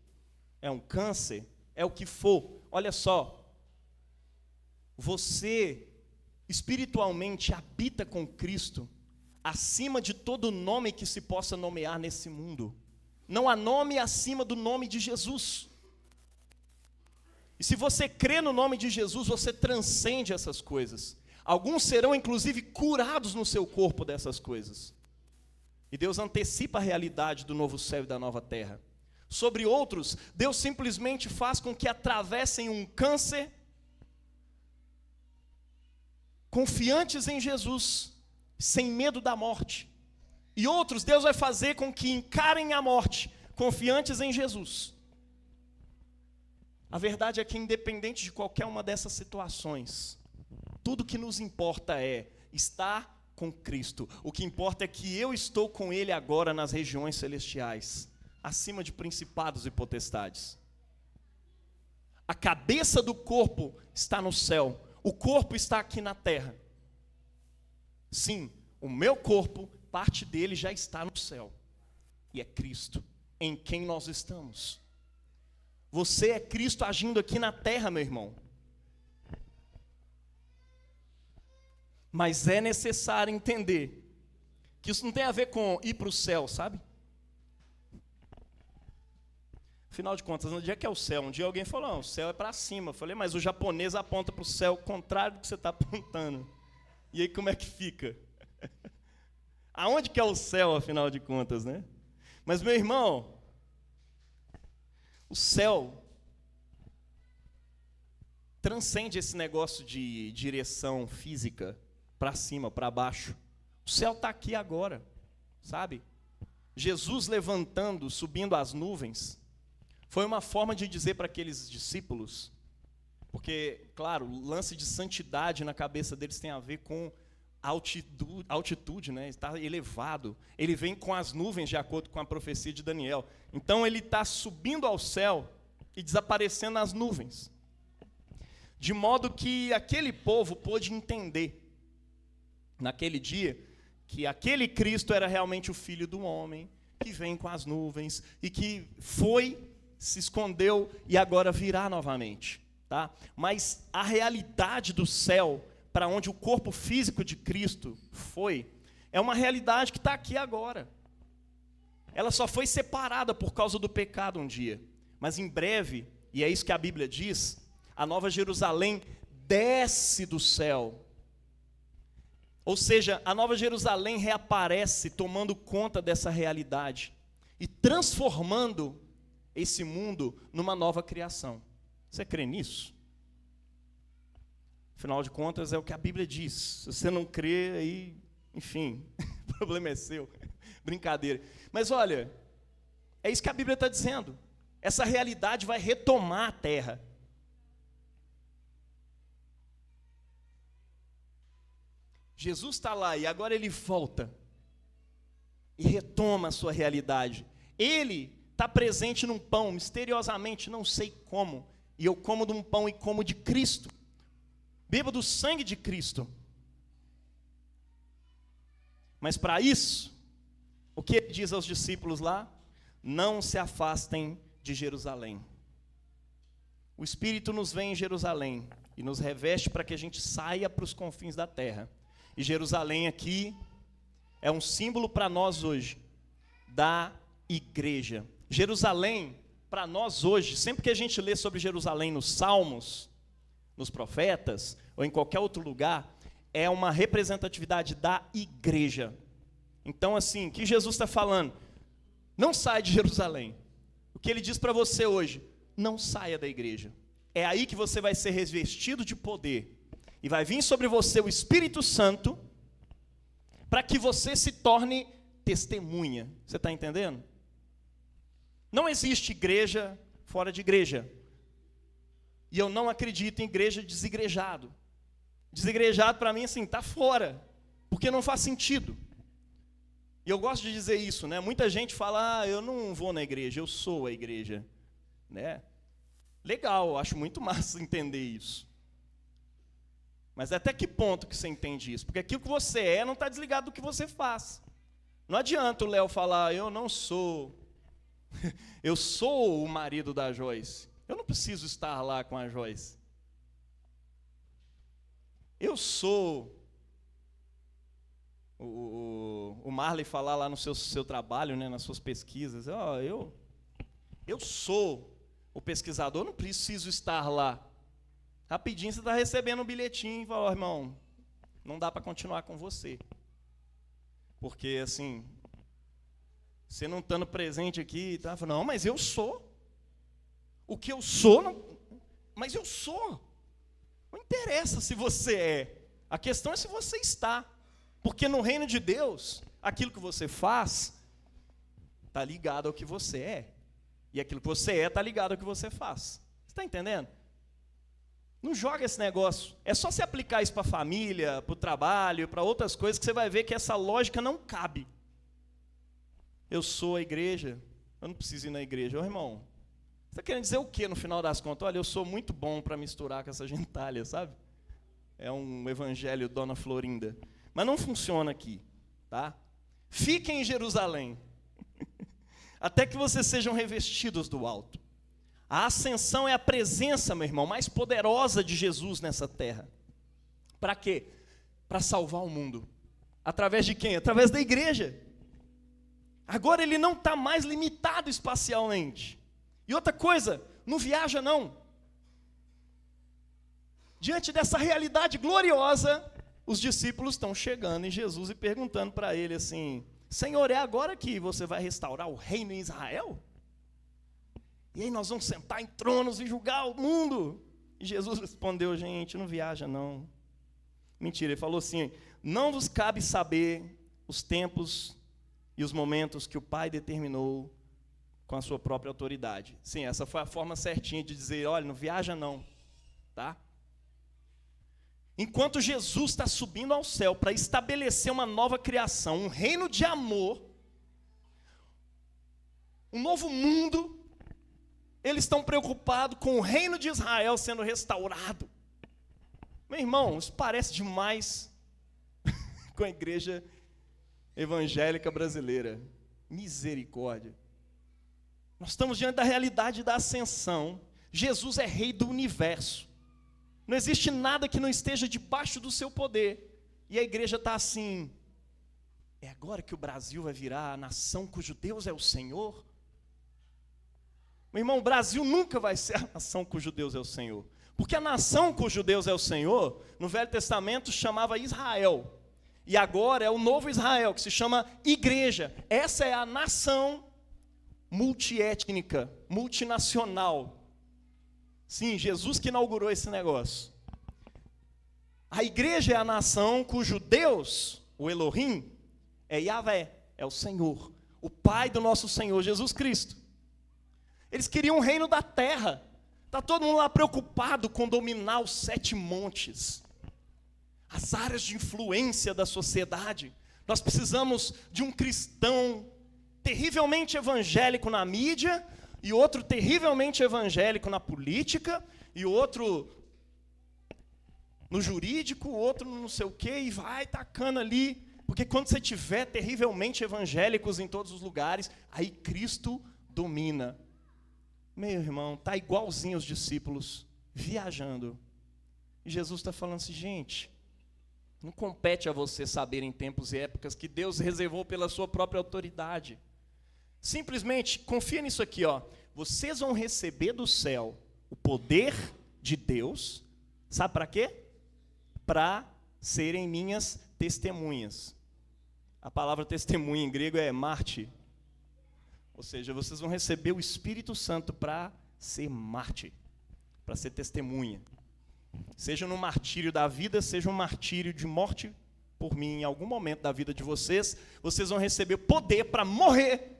É um câncer? É o que for. Olha só. Você, espiritualmente, habita com Cristo acima de todo nome que se possa nomear nesse mundo. Não há nome acima do nome de Jesus. E se você crê no nome de Jesus, você transcende essas coisas. Alguns serão, inclusive, curados no seu corpo dessas coisas. E Deus antecipa a realidade do novo céu e da nova terra. Sobre outros, Deus simplesmente faz com que atravessem um câncer, confiantes em Jesus, sem medo da morte. E outros, Deus vai fazer com que encarem a morte, confiantes em Jesus. A verdade é que, independente de qualquer uma dessas situações, tudo que nos importa é estar com Cristo. O que importa é que eu estou com Ele agora nas regiões celestiais, acima de principados e potestades. A cabeça do corpo está no céu, o corpo está aqui na terra. Sim, o meu corpo, parte dele já está no céu. E é Cristo, em quem nós estamos. Você é Cristo agindo aqui na terra, meu irmão. Mas é necessário entender que isso não tem a ver com ir para o céu, sabe? Afinal de contas, onde é que é o céu? Um dia alguém falou, não, o céu é para cima. Eu falei, mas o japonês aponta para o céu, contrário do que você está apontando. E aí como é que fica? Aonde que é o céu, afinal de contas, né? Mas, meu irmão, o céu transcende esse negócio de direção física, para cima, para baixo. O céu está aqui agora, sabe? Jesus levantando, subindo as nuvens, foi uma forma de dizer para aqueles discípulos, porque, claro, o lance de santidade na cabeça deles tem a ver com altitude, né? Está elevado. Ele vem com as nuvens, de acordo com a profecia de Daniel. Então, ele está subindo ao céu e desaparecendo nas nuvens. De modo que aquele povo pôde entender, naquele dia, que aquele Cristo era realmente o Filho do homem, que vem com as nuvens, e que foi, se escondeu, e agora virá novamente. Tá? Mas a realidade do céu, para onde o corpo físico de Cristo foi, é uma realidade que está aqui agora. Ela só foi separada por causa do pecado um dia. Mas em breve, e é isso que a Bíblia diz, a Nova Jerusalém desce do céu. Ou seja, a Nova Jerusalém reaparece tomando conta dessa realidade e transformando esse mundo numa nova criação. Você crê nisso? Afinal de contas, é o que a Bíblia diz. Se você não crê, aí, enfim, o problema é seu. Brincadeira. Mas olha, é isso que a Bíblia está dizendo. Essa realidade vai retomar a terra. Jesus está lá e agora ele volta e retoma a sua realidade. Ele está presente num pão, misteriosamente, não sei como, e eu como de um pão e como de Cristo. Beba do sangue de Cristo. Mas para isso, o que ele diz aos discípulos lá? Não se afastem de Jerusalém. O Espírito nos vem em Jerusalém e nos reveste para que a gente saia para os confins da terra. E Jerusalém aqui é um símbolo para nós hoje, da igreja. Jerusalém, para nós hoje, sempre que a gente lê sobre Jerusalém nos Salmos, nos profetas, ou em qualquer outro lugar, é uma representatividade da igreja. Então, assim, o que Jesus está falando? Não saia de Jerusalém. O que ele diz para você hoje? Não saia da igreja. É aí que você vai ser revestido de poder. E vai vir sobre você o Espírito Santo, para que você se torne testemunha. Você está entendendo? Não existe igreja fora de igreja. E eu não acredito em igreja desigrejado. Desigrejado para mim, assim, está fora, porque não faz sentido. E eu gosto de dizer isso, né? Muita gente fala, eu não vou na igreja, eu sou a igreja. Né? Legal, eu acho muito massa entender isso. Mas até que ponto que você entende isso? Porque aquilo que você é não está desligado do que você faz. Não adianta o Léo falar, eu não sou, eu sou o marido da Joyce. Eu não preciso estar lá com a Joyce. Eu sou o Marley falar lá no seu trabalho, né, nas suas pesquisas. Eu sou o pesquisador, não preciso estar lá. Rapidinho você está recebendo um bilhetinho e fala, irmão, não dá para continuar com você. Porque, assim, você não estando presente aqui, tá falando, não, mas eu sou. O que eu sou, não, mas eu sou. Não interessa se você é. A questão é se você está. Porque no reino de Deus, aquilo que você faz está ligado ao que você é. E aquilo que você é está ligado ao que você faz. Você está entendendo? Não joga esse negócio. É só se aplicar isso para a família, para o trabalho, para outras coisas, que você vai ver que essa lógica não cabe. Eu sou a igreja, eu não preciso ir na igreja. Ô, irmão, você está querendo dizer o quê no final das contas? Olha, eu sou muito bom para misturar com essa gentalha, sabe? É um evangelho Dona Florinda. Mas não funciona aqui, tá? Fiquem em Jerusalém, até que vocês sejam revestidos do alto. A ascensão é a presença, meu irmão, mais poderosa de Jesus nessa terra. Para quê? Para salvar o mundo. Através de quem? Através da igreja. Agora ele não está mais limitado espacialmente. E outra coisa, não viaja não. Diante dessa realidade gloriosa, os discípulos estão chegando em Jesus e perguntando para ele assim, Senhor, é agora que você vai restaurar o reino em Israel? E aí nós vamos sentar em tronos e julgar o mundo. E Jesus respondeu, gente, não viaja não. Mentira, ele falou assim, não vos cabe saber os tempos e os momentos que o Pai determinou com a sua própria autoridade. Sim, essa foi a forma certinha de dizer, olha, não viaja não, tá? Enquanto Jesus está subindo ao céu para estabelecer uma nova criação, um reino de amor, um novo mundo, eles estão preocupados com o reino de Israel sendo restaurado. Meu irmão, isso parece demais com a igreja evangélica brasileira. Misericórdia. Nós estamos diante da realidade da ascensão. Jesus é rei do universo. Não existe nada que não esteja debaixo do seu poder. E a igreja está assim, é agora que o Brasil vai virar a nação cujo Deus é o Senhor? Meu irmão, o Brasil nunca vai ser a nação cujo Deus é o Senhor. Porque a nação cujo Deus é o Senhor, no Velho Testamento chamava Israel. E agora é o novo Israel, que se chama igreja. Essa é a nação multiétnica, multinacional. Sim, Jesus que inaugurou esse negócio. A igreja é a nação cujo Deus, o Elohim, é Yahvé, é o Senhor, o Pai do nosso Senhor Jesus Cristo. Eles queriam um reino da terra. Está todo mundo lá preocupado com dominar os 7 montes, as áreas de influência da sociedade. Nós precisamos de um cristão terrivelmente evangélico na mídia, e outro terrivelmente evangélico na política, e outro no jurídico, outro no não sei o quê, e vai tacando ali, porque quando você tiver terrivelmente evangélicos em todos os lugares, aí Cristo domina. Meu irmão, está igualzinho os discípulos, viajando. E Jesus está falando assim, gente, não compete a você saber em tempos e épocas que Deus reservou pela sua própria autoridade. Simplesmente, confia nisso aqui, ó. Vocês vão receber do céu o poder de Deus, sabe para quê? Para serem minhas testemunhas. A palavra testemunha em grego é mártir. Ou seja, vocês vão receber o Espírito Santo para ser mártir, para ser testemunha. Seja no martírio da vida, seja um martírio de morte por mim, em algum momento da vida de vocês, vocês vão receber poder para morrer,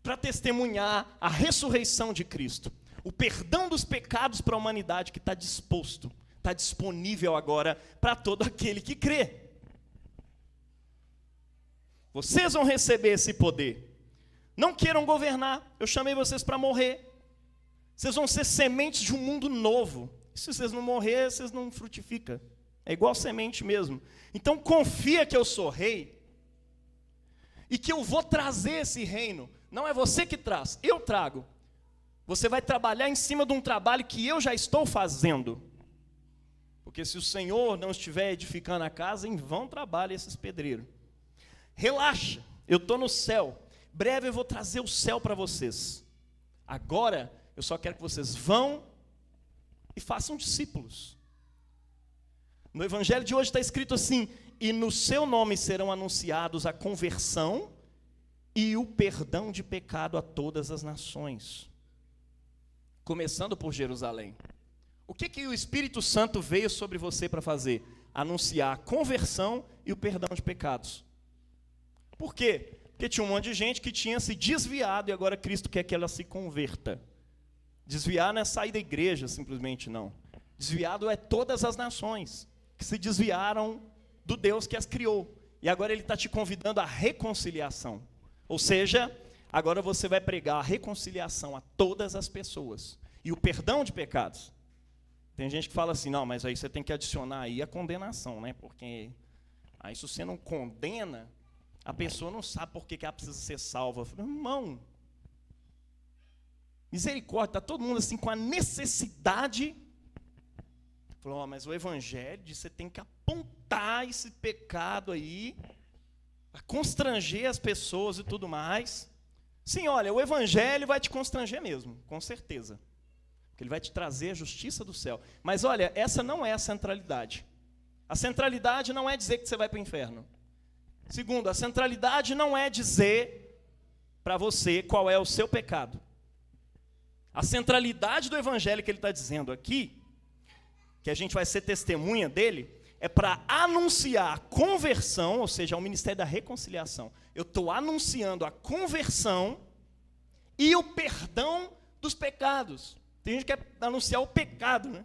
para testemunhar a ressurreição de Cristo, o perdão dos pecados para a humanidade que está disposto, está disponível agora para todo aquele que crê. Vocês vão receber esse poder. Não queiram governar, eu chamei vocês para morrer. Vocês vão ser sementes de um mundo novo. Se vocês não morrerem, vocês não frutificam. É igual semente mesmo. Então confia que eu sou rei e que eu vou trazer esse reino. Não é você que traz, eu trago. Você vai trabalhar em cima de um trabalho que eu já estou fazendo. Porque se o Senhor não estiver edificando a casa, em vão trabalham esses pedreiros. Relaxa, eu estou no céu. Breve eu vou trazer o céu para vocês. Agora, eu só quero que vocês vão e façam discípulos. No evangelho de hoje está escrito assim, e no seu nome serão anunciados a conversão e o perdão de pecado a todas as nações. Começando por Jerusalém. O que o Espírito Santo veio sobre você para fazer? Anunciar a conversão e o perdão de pecados. Por quê? Porque tinha um monte de gente que tinha se desviado e agora Cristo quer que ela se converta. Desviar não é sair da igreja simplesmente, não. Desviado é todas as nações que se desviaram do Deus que as criou. E agora Ele está te convidando à reconciliação. Ou seja, agora você vai pregar a reconciliação a todas as pessoas. E o perdão de pecados. Tem gente que fala assim, não, mas aí você tem que adicionar aí a condenação, né? Porque aí se você não condena, a pessoa não sabe por que ela precisa ser salva. Irmão, misericórdia, está todo mundo assim com a necessidade. Falou, mas o evangelho diz que você tem que apontar esse pecado aí, para constranger as pessoas e tudo mais. Sim, olha, o evangelho vai te constranger mesmo, com certeza. Porque ele vai te trazer a justiça do céu. Mas olha, essa não é a centralidade. A centralidade não é dizer que você vai para o inferno. Segundo, a centralidade não é dizer para você qual é o seu pecado. A centralidade do evangelho que ele está dizendo aqui, que a gente vai ser testemunha dele, é para anunciar a conversão, ou seja, o ministério da reconciliação. Eu estou anunciando a conversão e o perdão dos pecados. Tem gente que quer anunciar o pecado, né?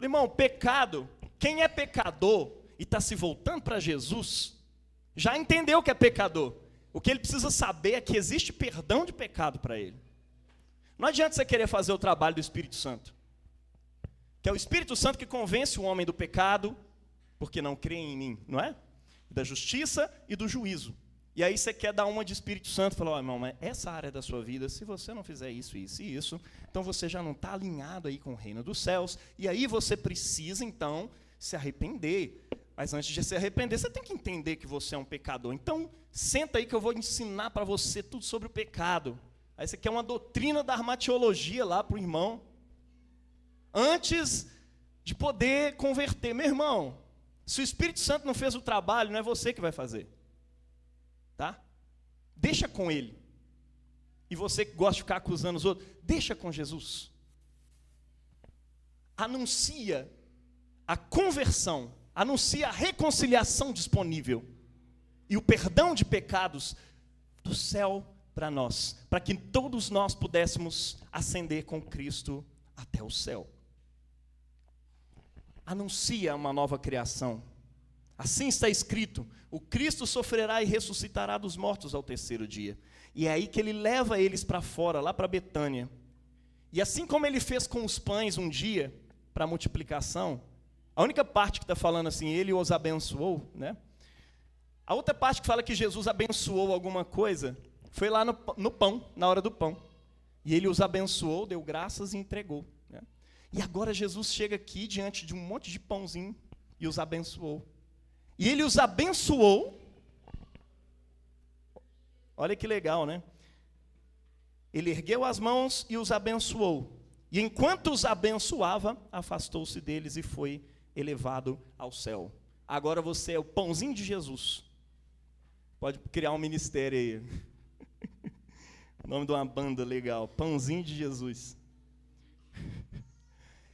Irmão, pecado, quem é pecador e está se voltando para Jesus, já entendeu que é pecador. O que ele precisa saber é que existe perdão de pecado para ele. Não adianta você querer fazer o trabalho do Espírito Santo, que é o Espírito Santo que convence o homem do pecado, porque não crê em mim, não é? Da justiça e do juízo. E aí você quer dar uma de Espírito Santo, falar, irmão, mas essa área da sua vida, se você não fizer isso, isso e isso, então você já não está alinhado aí com o reino dos céus, e aí você precisa, então, se arrepender. Mas antes de se arrepender, você tem que entender que você é um pecador. Então, senta aí que eu vou ensinar para você tudo sobre o pecado. Aí você quer uma doutrina da armatiologia lá para o irmão, antes de poder converter. Meu irmão, se o Espírito Santo não fez o trabalho, não é você que vai fazer. Tá? Deixa com ele. E você que gosta de ficar acusando os outros, deixa com Jesus. Anuncia a conversão, anuncia a reconciliação disponível e o perdão de pecados do céu para nós, para que todos nós pudéssemos ascender com Cristo até o céu. Anuncia uma nova criação. Assim está escrito, o Cristo sofrerá e ressuscitará dos mortos ao terceiro dia. E é aí que ele leva eles para fora, lá para Betânia. E assim como ele fez com os pães um dia, para a multiplicação, a única parte que está falando assim, ele os abençoou, né? A outra parte que fala que Jesus abençoou alguma coisa, foi lá no pão, na hora do pão. E ele os abençoou, deu graças e entregou, né? E agora Jesus chega aqui diante de um monte de pãozinho e os abençoou. E ele os abençoou. Olha que legal, né? Ele ergueu as mãos e os abençoou. E enquanto os abençoava, afastou-se deles e foi elevado ao céu. Agora você é o pãozinho de Jesus. Pode criar um ministério aí. O nome de uma banda legal, Pãozinho de Jesus.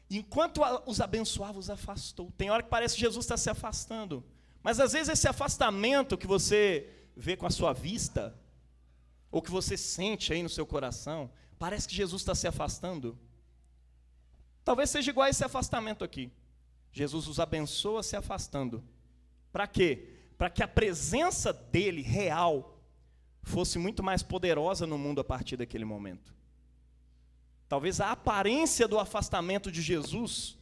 Enquanto os abençoava, os afastou. Tem hora que parece que Jesus está se afastando. Mas às vezes esse afastamento que você vê com a sua vista, ou que você sente aí no seu coração, parece que Jesus está se afastando. Talvez seja igual a esse afastamento aqui. Jesus os abençoa se afastando. Para quê? Para que a presença dele, real, fosse muito mais poderosa no mundo a partir daquele momento. Talvez a aparência do afastamento de Jesus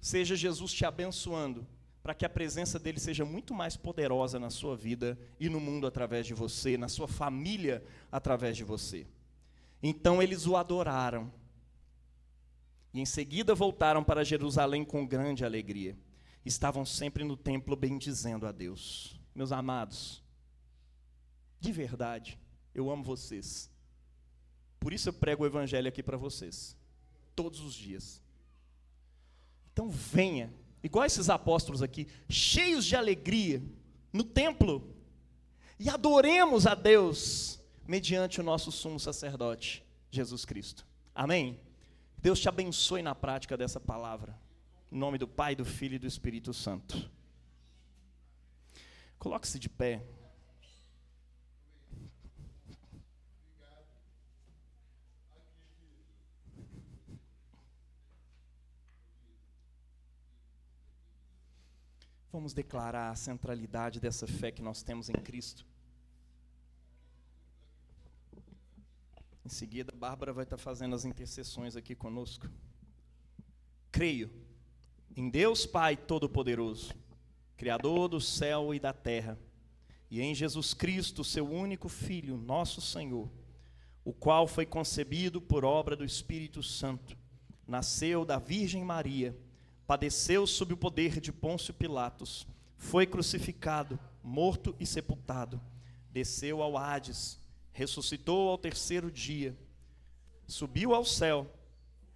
seja Jesus te abençoando, para que a presença dele seja muito mais poderosa na sua vida e no mundo através de você, na sua família através de você. Então eles o adoraram. E em seguida voltaram para Jerusalém com grande alegria. Estavam sempre no templo bendizendo a Deus. Meus amados, de verdade, eu amo vocês. Por isso eu prego o evangelho aqui para vocês, todos os dias. Então venha, igual esses apóstolos aqui, cheios de alegria, no templo, e adoremos a Deus, mediante o nosso sumo sacerdote, Jesus Cristo. Amém? Deus te abençoe na prática dessa palavra. Em nome do Pai, do Filho e do Espírito Santo. Coloque-se de pé. Vamos declarar a centralidade dessa fé que nós temos em Cristo. Em seguida, a Bárbara vai estar fazendo as intercessões aqui conosco. Creio em Deus Pai Todo-Poderoso, Criador do céu e da terra, e em Jesus Cristo, seu único Filho, nosso Senhor, o qual foi concebido por obra do Espírito Santo, nasceu da Virgem Maria, padeceu sob o poder de Pôncio Pilatos, foi crucificado, morto e sepultado, desceu ao Hades, ressuscitou ao terceiro dia, subiu ao céu,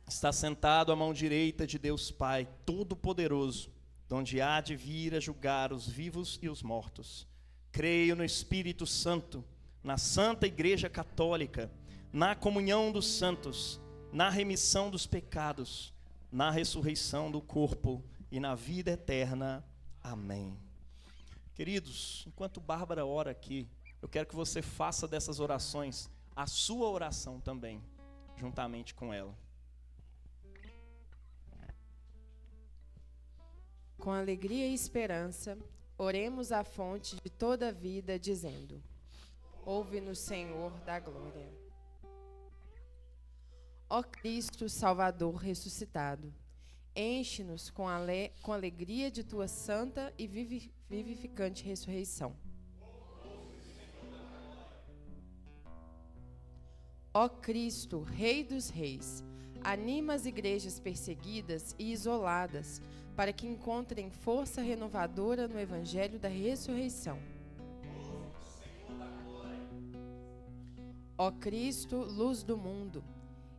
está sentado à mão direita de Deus Pai, Todo-Poderoso, donde há de vir a julgar os vivos e os mortos. Creio no Espírito Santo, na Santa Igreja Católica, na comunhão dos santos, na remissão dos pecados, na ressurreição do corpo e na vida eterna. Amém. Queridos, enquanto Bárbara ora aqui, eu quero que você faça dessas orações a sua oração também, juntamente com ela. Com alegria e esperança, oremos à fonte de toda a vida, dizendo: ouve-nos, Senhor da glória. Ó Cristo Salvador ressuscitado, enche-nos com alegria de tua santa e vivificante ressurreição. Ó Cristo, Rei dos Reis, anima as igrejas perseguidas e isoladas, para que encontrem força renovadora no Evangelho da ressurreição. Ó Cristo, luz do mundo,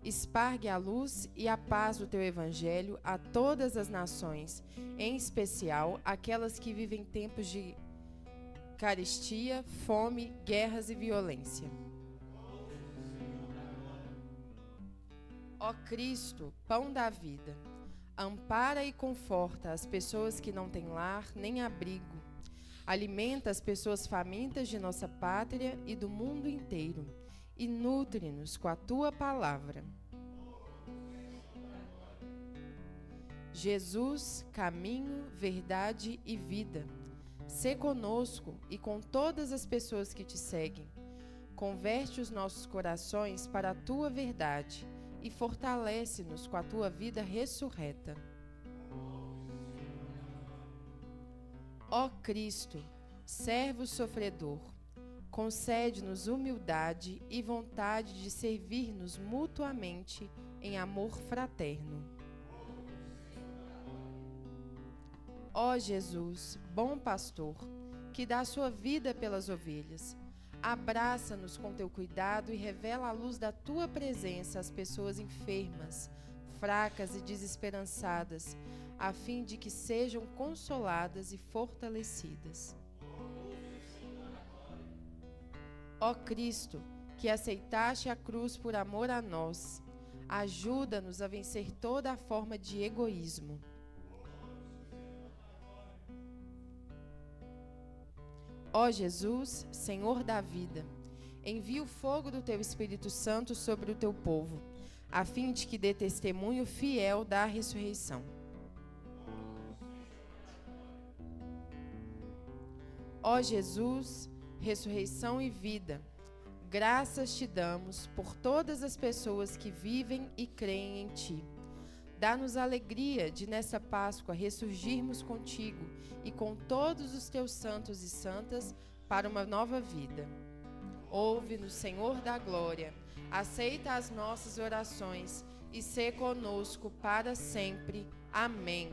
espargue a luz e a paz do teu Evangelho a todas as nações, em especial aquelas que vivem tempos de carestia, fome, guerras e violência. Ó Cristo, pão da vida, ampara e conforta as pessoas que não têm lar nem abrigo. Alimenta as pessoas famintas de nossa pátria e do mundo inteiro, e nutre-nos com a tua palavra. Jesus, caminho, verdade e vida, sê conosco e com todas as pessoas que te seguem. Converte os nossos corações para a tua verdade e fortalece-nos com a tua vida ressurreta. Ó Cristo, servo sofredor, concede-nos humildade e vontade de servir-nos mutuamente em amor fraterno. Ó Jesus, bom pastor, que dá sua vida pelas ovelhas, abraça-nos com teu cuidado e revela a luz da tua presença às pessoas enfermas, fracas e desesperançadas, a fim de que sejam consoladas e fortalecidas. Ó Cristo, que aceitaste a cruz por amor a nós, ajuda-nos a vencer toda a forma de egoísmo. Ó Jesus, Senhor da vida, envia o fogo do teu Espírito Santo sobre o teu povo, a fim de que dê testemunho fiel da ressurreição. Ó Jesus, ressurreição e vida, graças te damos por todas as pessoas que vivem e creem em ti. Dá-nos a alegria de, nessa Páscoa, ressurgirmos contigo e com todos os teus santos e santas para uma nova vida. Ouve-nos, Senhor da glória, aceita as nossas orações e sê conosco para sempre. Amém.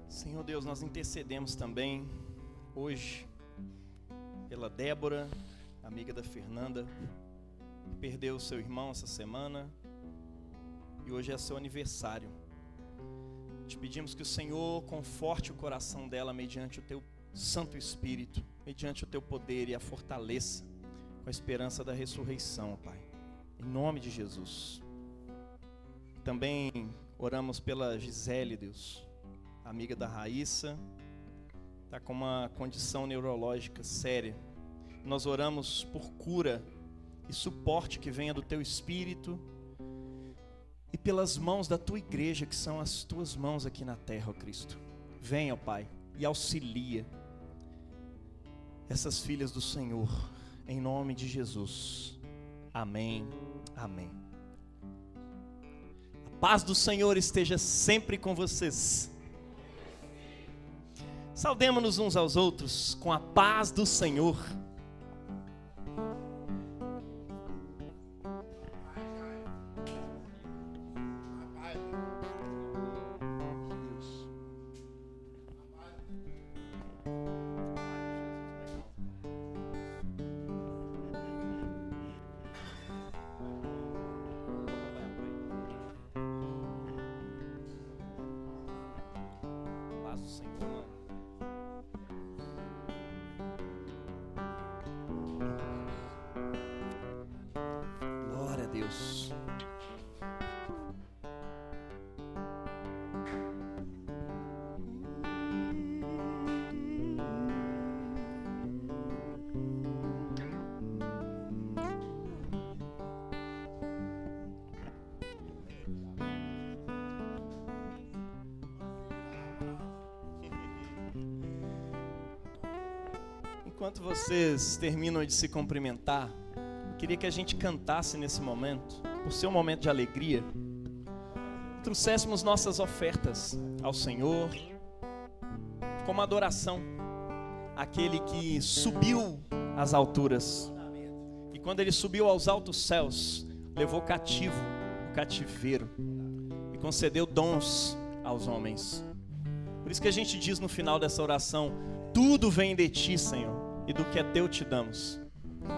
Senhor Deus, nós intercedemos também hoje pela Débora, amiga da Fernanda, que perdeu seu irmão essa semana e hoje é seu aniversário. Te pedimos que o Senhor conforte o coração dela mediante o teu Santo Espírito, mediante o teu poder, e a fortaleça com a esperança da ressurreição, Pai, em nome de Jesus. Também oramos pela Gisele, Deus, amiga da Raíssa, está com uma condição neurológica séria. Nós oramos por cura e suporte que venha do teu Espírito e pelas mãos da tua igreja, que são as tuas mãos aqui na terra, ó Cristo. Venha, ó Pai, e auxilia essas filhas do Senhor, em nome de Jesus. Amém, amém. A paz do Senhor esteja sempre com vocês. Saudemo-nos uns aos outros com a paz do Senhor. Paz do Senhor. Deus. Enquanto vocês terminam de se cumprimentar, eu queria que a gente cantasse nesse momento, por ser um momento de alegria, trouxéssemos nossas ofertas ao Senhor, como adoração, àquele que subiu às alturas, e quando ele subiu aos altos céus, levou cativo o cativeiro, e concedeu dons aos homens. Por isso que a gente diz no final dessa oração: tudo vem de ti, Senhor, e do que é teu te damos.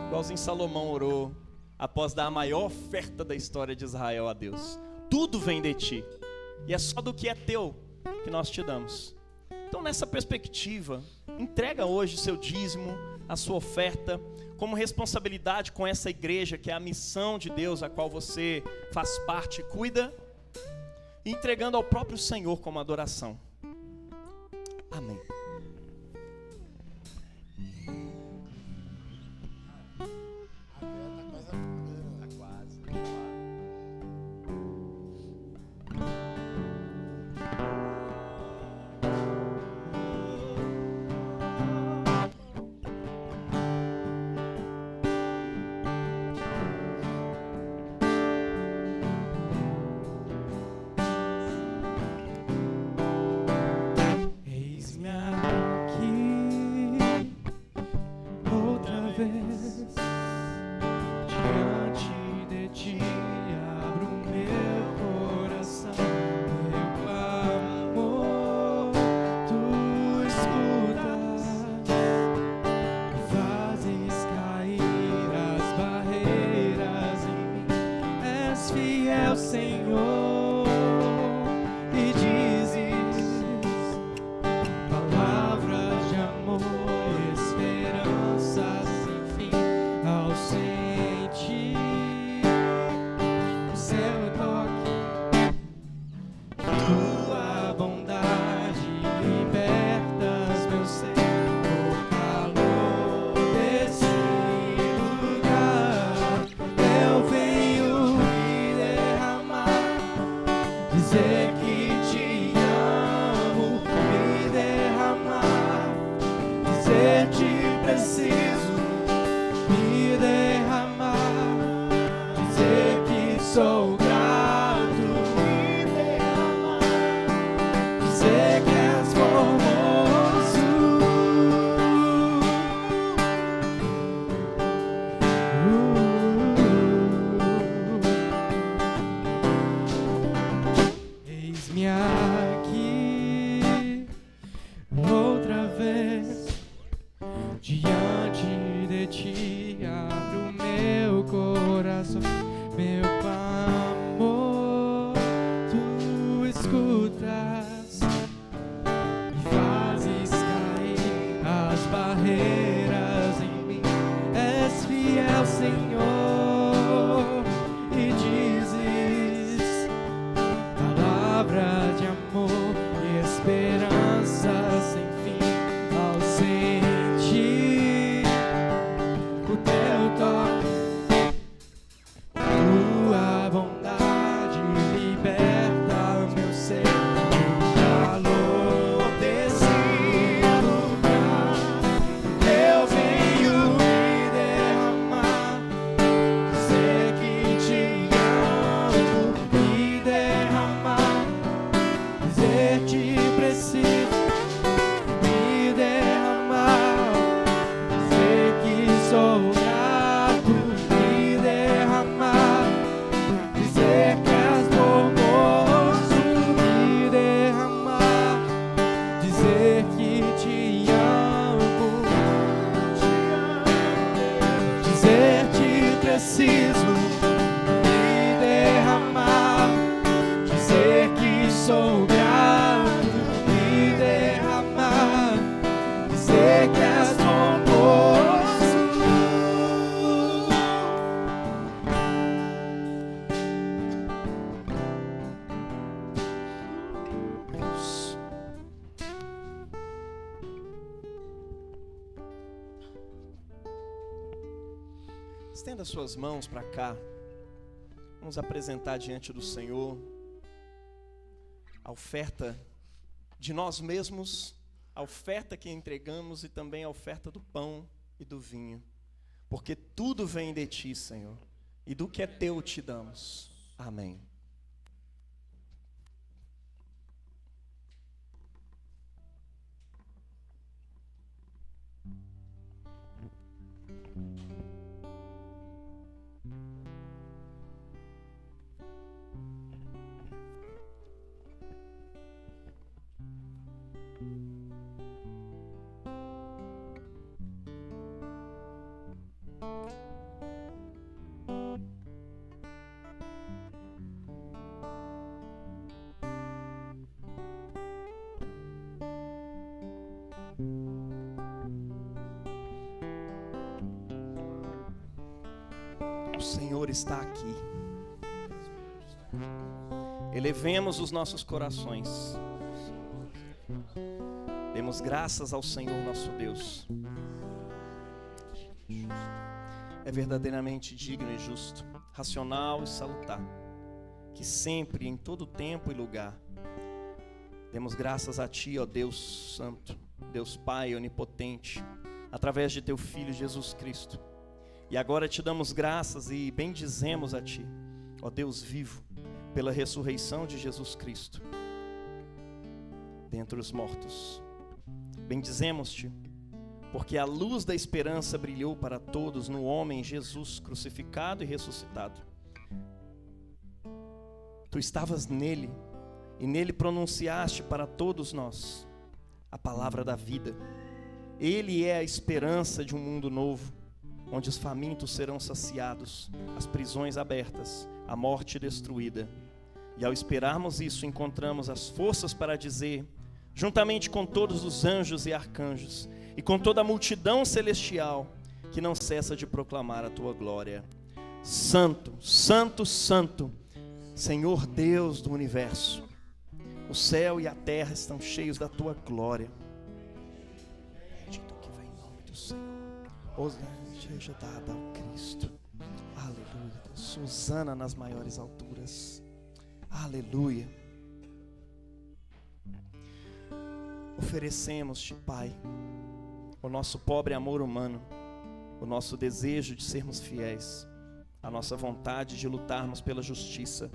Igualzinho Salomão orou após dar a maior oferta da história de Israel a Deus. Tudo vem de ti, e é só do que é teu que nós te damos. Então, nessa perspectiva, entrega hoje o seu dízimo, a sua oferta, como responsabilidade com essa igreja, que é a missão de Deus, a qual você faz parte e cuida, e entregando ao próprio Senhor como adoração. Amém. Eis-me Estenda suas mãos para cá. Vamos apresentar diante do Senhor a oferta de nós mesmos, a oferta que entregamos e também a oferta do pão e do vinho. Porque tudo vem de Ti, Senhor, e do que é Teu te damos. Amém. O Senhor está aqui. Elevemos os nossos corações. Demos graças ao Senhor nosso Deus. É verdadeiramente digno e justo, racional e salutar, que sempre, em todo tempo e lugar, demos graças a Ti, ó Deus Santo, Deus Pai onipotente, através de Teu Filho Jesus Cristo. E agora Te damos graças e bendizemos a Ti, ó Deus vivo, pela ressurreição de Jesus Cristo dentre os mortos. Bendizemos-Te, porque a luz da esperança brilhou para todos no homem Jesus crucificado e ressuscitado. Tu estavas nele, e nele pronunciaste para todos nós a palavra da vida. Ele é a esperança de um mundo novo, onde os famintos serão saciados, as prisões abertas, a morte destruída. E ao esperarmos isso, encontramos as forças para dizer, juntamente com todos os anjos e arcanjos, e com toda a multidão celestial, que não cessa de proclamar a Tua glória. Santo, Santo, Santo, Senhor Deus do universo, o céu e a terra estão cheios da Tua glória. Bendito que vem em nome do Senhor. Seja dada ao Cristo. Aleluia. Hosana nas maiores alturas. Aleluia. Oferecemos-Te, Pai, o nosso pobre amor humano, o nosso desejo de sermos fiéis, a nossa vontade de lutarmos pela justiça.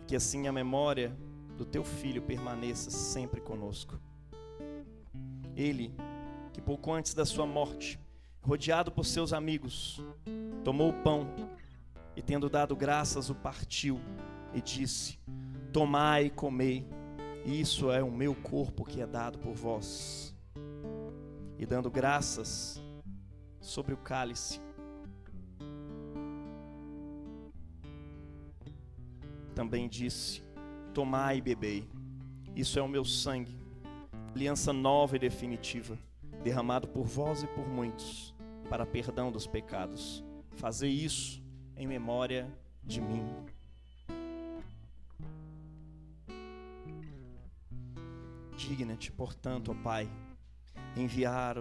Que assim a memória do Teu Filho permaneça sempre conosco. Ele, que pouco antes da sua morte, rodeado por seus amigos, tomou o pão e, tendo dado graças, o partiu e disse: tomai e comei, isso é o meu corpo que é dado por vós. E dando graças sobre o cálice, também disse: tomai e bebei, isso é o meu sangue, aliança nova e definitiva, derramado por vós e por muitos, para perdão dos pecados. Fazei isso em memória de mim. Digna-te, portanto, ó Pai, enviar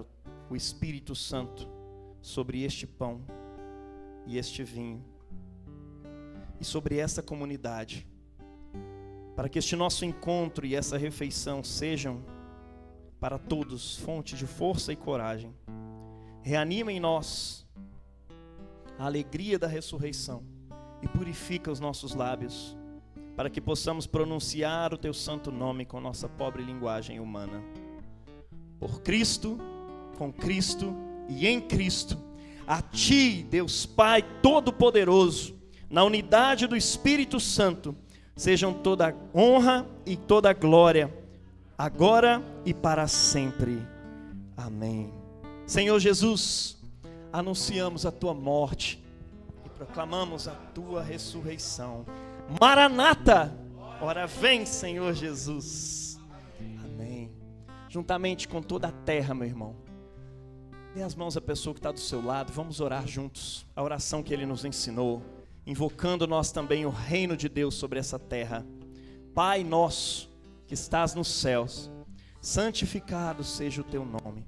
o Espírito Santo sobre este pão e este vinho, e sobre essa comunidade, para que este nosso encontro e essa refeição sejam para todos fonte de força e coragem. Reanima em nós a alegria da ressurreição e purifica os nossos lábios, para que possamos pronunciar o Teu santo nome com nossa pobre linguagem humana. Por Cristo, com Cristo e em Cristo, a Ti, Deus Pai Todo-Poderoso, na unidade do Espírito Santo, sejam toda honra e toda glória, agora e para sempre. Amém. Senhor Jesus, anunciamos a Tua morte e proclamamos a Tua ressurreição. Maranata, ora vem, Senhor Jesus. Amém. Juntamente com toda a terra, meu irmão, dê as mãos à pessoa que está do seu lado. Vamos orar juntos a oração que Ele nos ensinou, invocando nós também o reino de Deus sobre essa terra. Pai nosso que estás nos céus, santificado seja o Teu nome.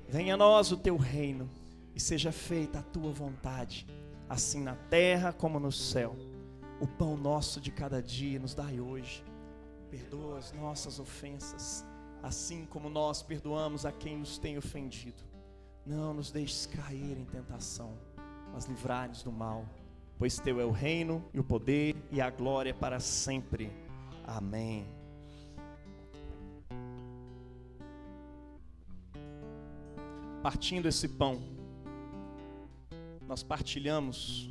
Venha a nós o Teu reino, e seja feita a tua vontade, assim na terra como no céu. O pão nosso de cada dia nos dai hoje. Perdoa as nossas ofensas, assim como nós perdoamos a quem nos tem ofendido. Não nos deixes cair em tentação, mas livrai-nos do mal, pois teu é o reino e o poder e a glória para sempre. Amém. Partindo esse pão, nós partilhamos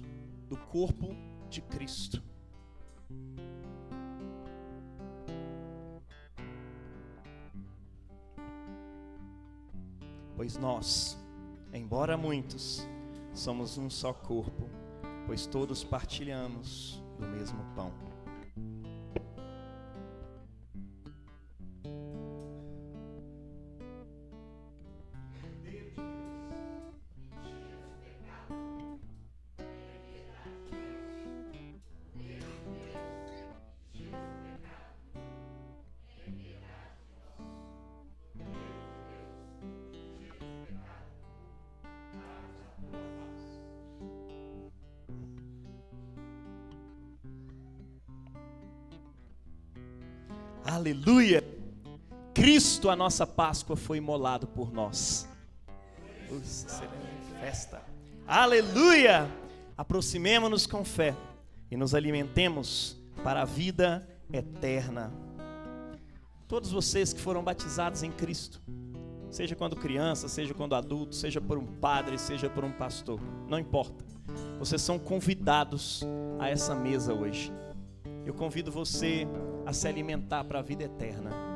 do corpo de Cristo. Pois nós, embora muitos, somos um só corpo, pois todos partilhamos do mesmo pão. Aleluia! Cristo, a nossa Páscoa, foi imolado por nós. Festa. Aleluia! Aproximemo-nos com fé e nos alimentemos para a vida eterna. Todos vocês que foram batizados em Cristo, seja quando criança, seja quando adulto, seja por um padre, seja por um pastor, não importa. Vocês são convidados a essa mesa hoje. Eu convido você a se alimentar para a vida eterna.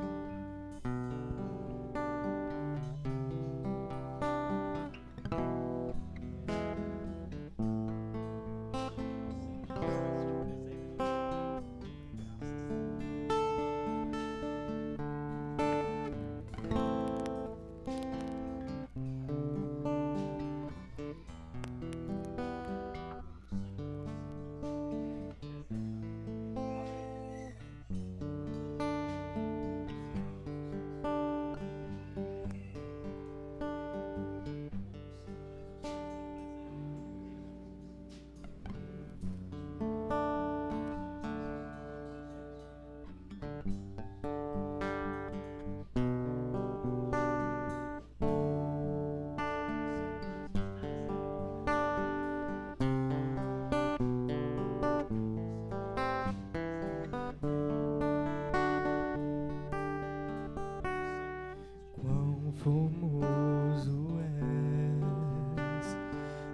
Formoso és,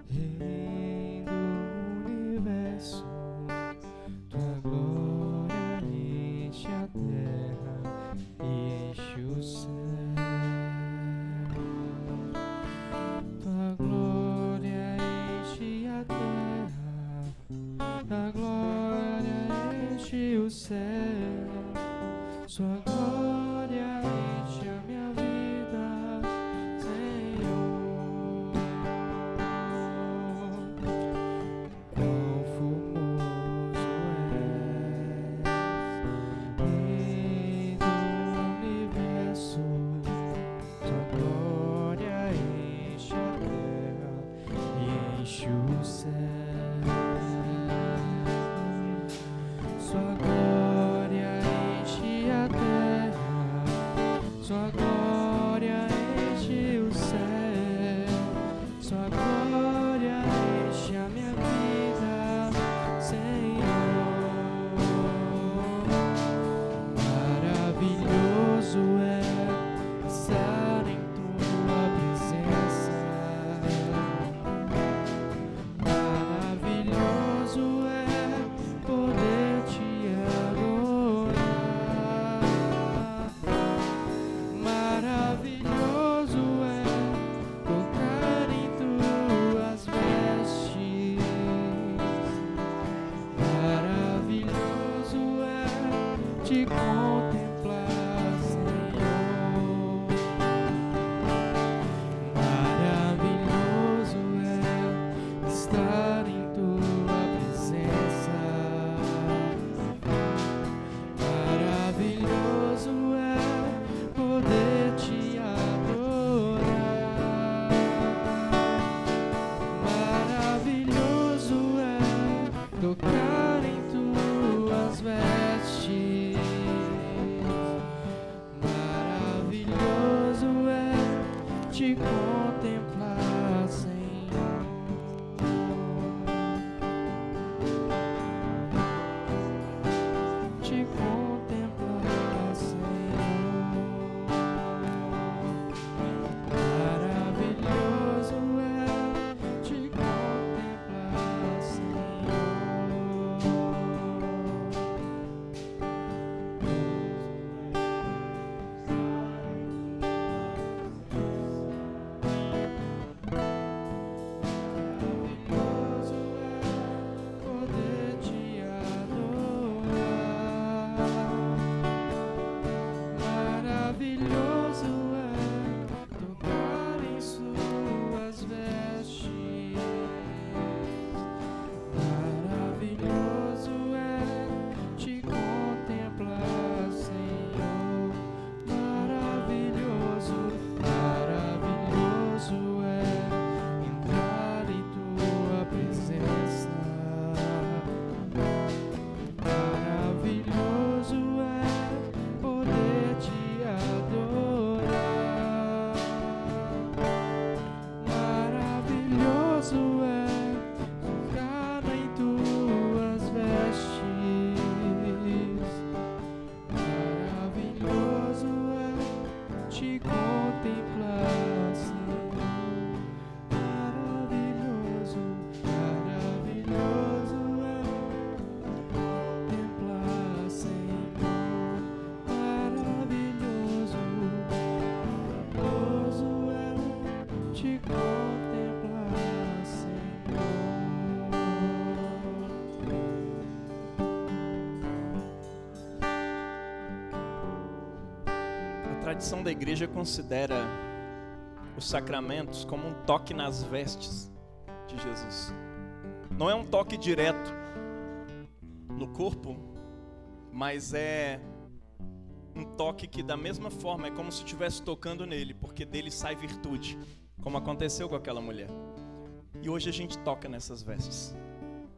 Rei do universo, tua glória enche a terra e enche o céu. Tua glória enche a terra, tua glória enche o céu. Sua glória enche a minha vida. Sua glória enche o céu, sua glória enche a minha vida, Senhor. Maravilhoso é estar em tua presença, maravilhoso é poder te adorar. te contemplar, Senhor. Te contemplar, Senhor. Maravilhoso é te contemplar, Senhor. A tradição da igreja considera os sacramentos como um toque nas vestes de Jesus. Não é um toque direto no corpo, mas é um toque que da mesma forma é como se estivesse tocando nele, porque dele sai virtude, como aconteceu com aquela mulher. E hoje a gente toca nessas vestes,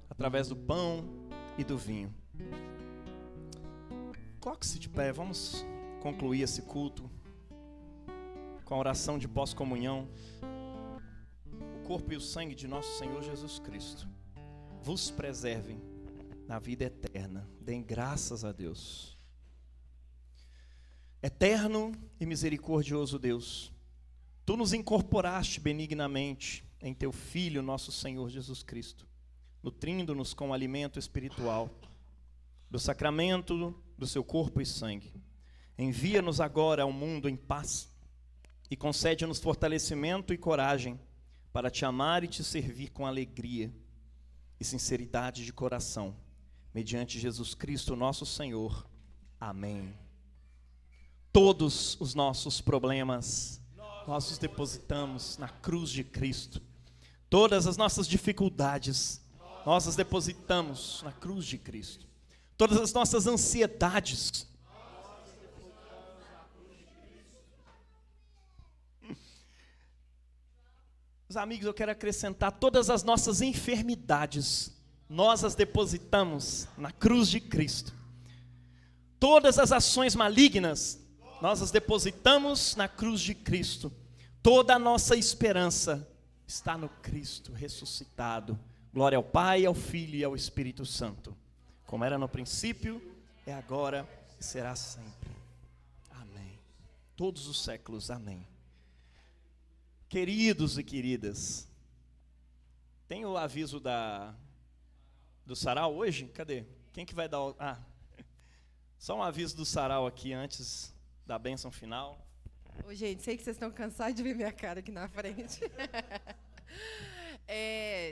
através do pão e do vinho. Coloque-se de pé, vamos concluir esse culto com a oração de pós-comunhão. O corpo e o sangue de nosso Senhor Jesus Cristo vos preservem na vida eterna. Deem graças a Deus. Eterno e misericordioso Deus, Tu nos incorporaste benignamente em Teu Filho, nosso Senhor Jesus Cristo, nutrindo-nos com o alimento espiritual do sacramento do Seu corpo e sangue. Envia-nos agora ao mundo em paz e concede-nos fortalecimento e coragem para Te amar e Te servir com alegria e sinceridade de coração, mediante Jesus Cristo, nosso Senhor. Amém. Todos os nossos problemas nós os depositamos na cruz de Cristo. Todas as nossas dificuldades nós as depositamos na cruz de Cristo. Todas as nossas ansiedades Meus amigos, eu quero acrescentar, todas as nossas enfermidades, nós as depositamos na cruz de Cristo. Todas as ações malignas, nós as depositamos na cruz de Cristo. Toda a nossa esperança está no Cristo ressuscitado. Glória ao Pai, ao Filho e ao Espírito Santo, como era no princípio, é agora e será sempre. Amém. Todos os séculos, amém. Queridos e queridas, tem o aviso do sarau hoje? Cadê? Quem que vai dar o... Só um aviso do sarau aqui antes da bênção final. Ô, gente, sei que vocês estão cansados de ver minha cara aqui na frente.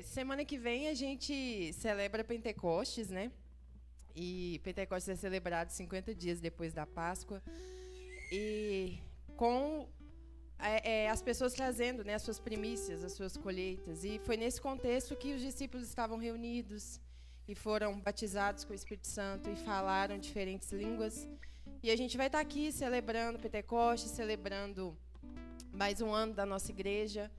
Semana que vem a gente celebra Pentecostes, né? E Pentecostes é celebrado 50 dias depois da Páscoa. E com as pessoas trazendo, né, as suas primícias, as suas colheitas. E foi nesse contexto que os discípulos estavam reunidos e foram batizados com o Espírito Santo e falaram diferentes línguas. E a gente vai estar aqui celebrando Pentecostes, celebrando mais um ano da nossa igreja.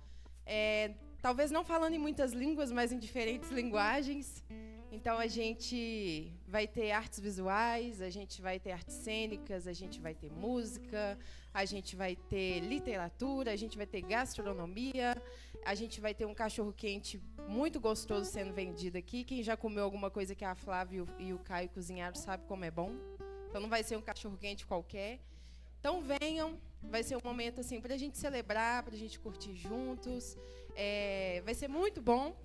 Talvez não falando em muitas línguas, mas em diferentes linguagens. Então, a gente vai ter artes visuais, a gente vai ter artes cênicas, a gente vai ter música, a gente vai ter literatura, a gente vai ter gastronomia, a gente vai ter um cachorro-quente muito gostoso sendo vendido aqui. Quem já comeu alguma coisa que a Flávia e o Caio cozinharam sabe como é bom. Então, não vai ser um cachorro-quente qualquer. Então, venham. Vai ser um momento assim, para a gente celebrar, para a gente curtir juntos. Vai ser muito bom.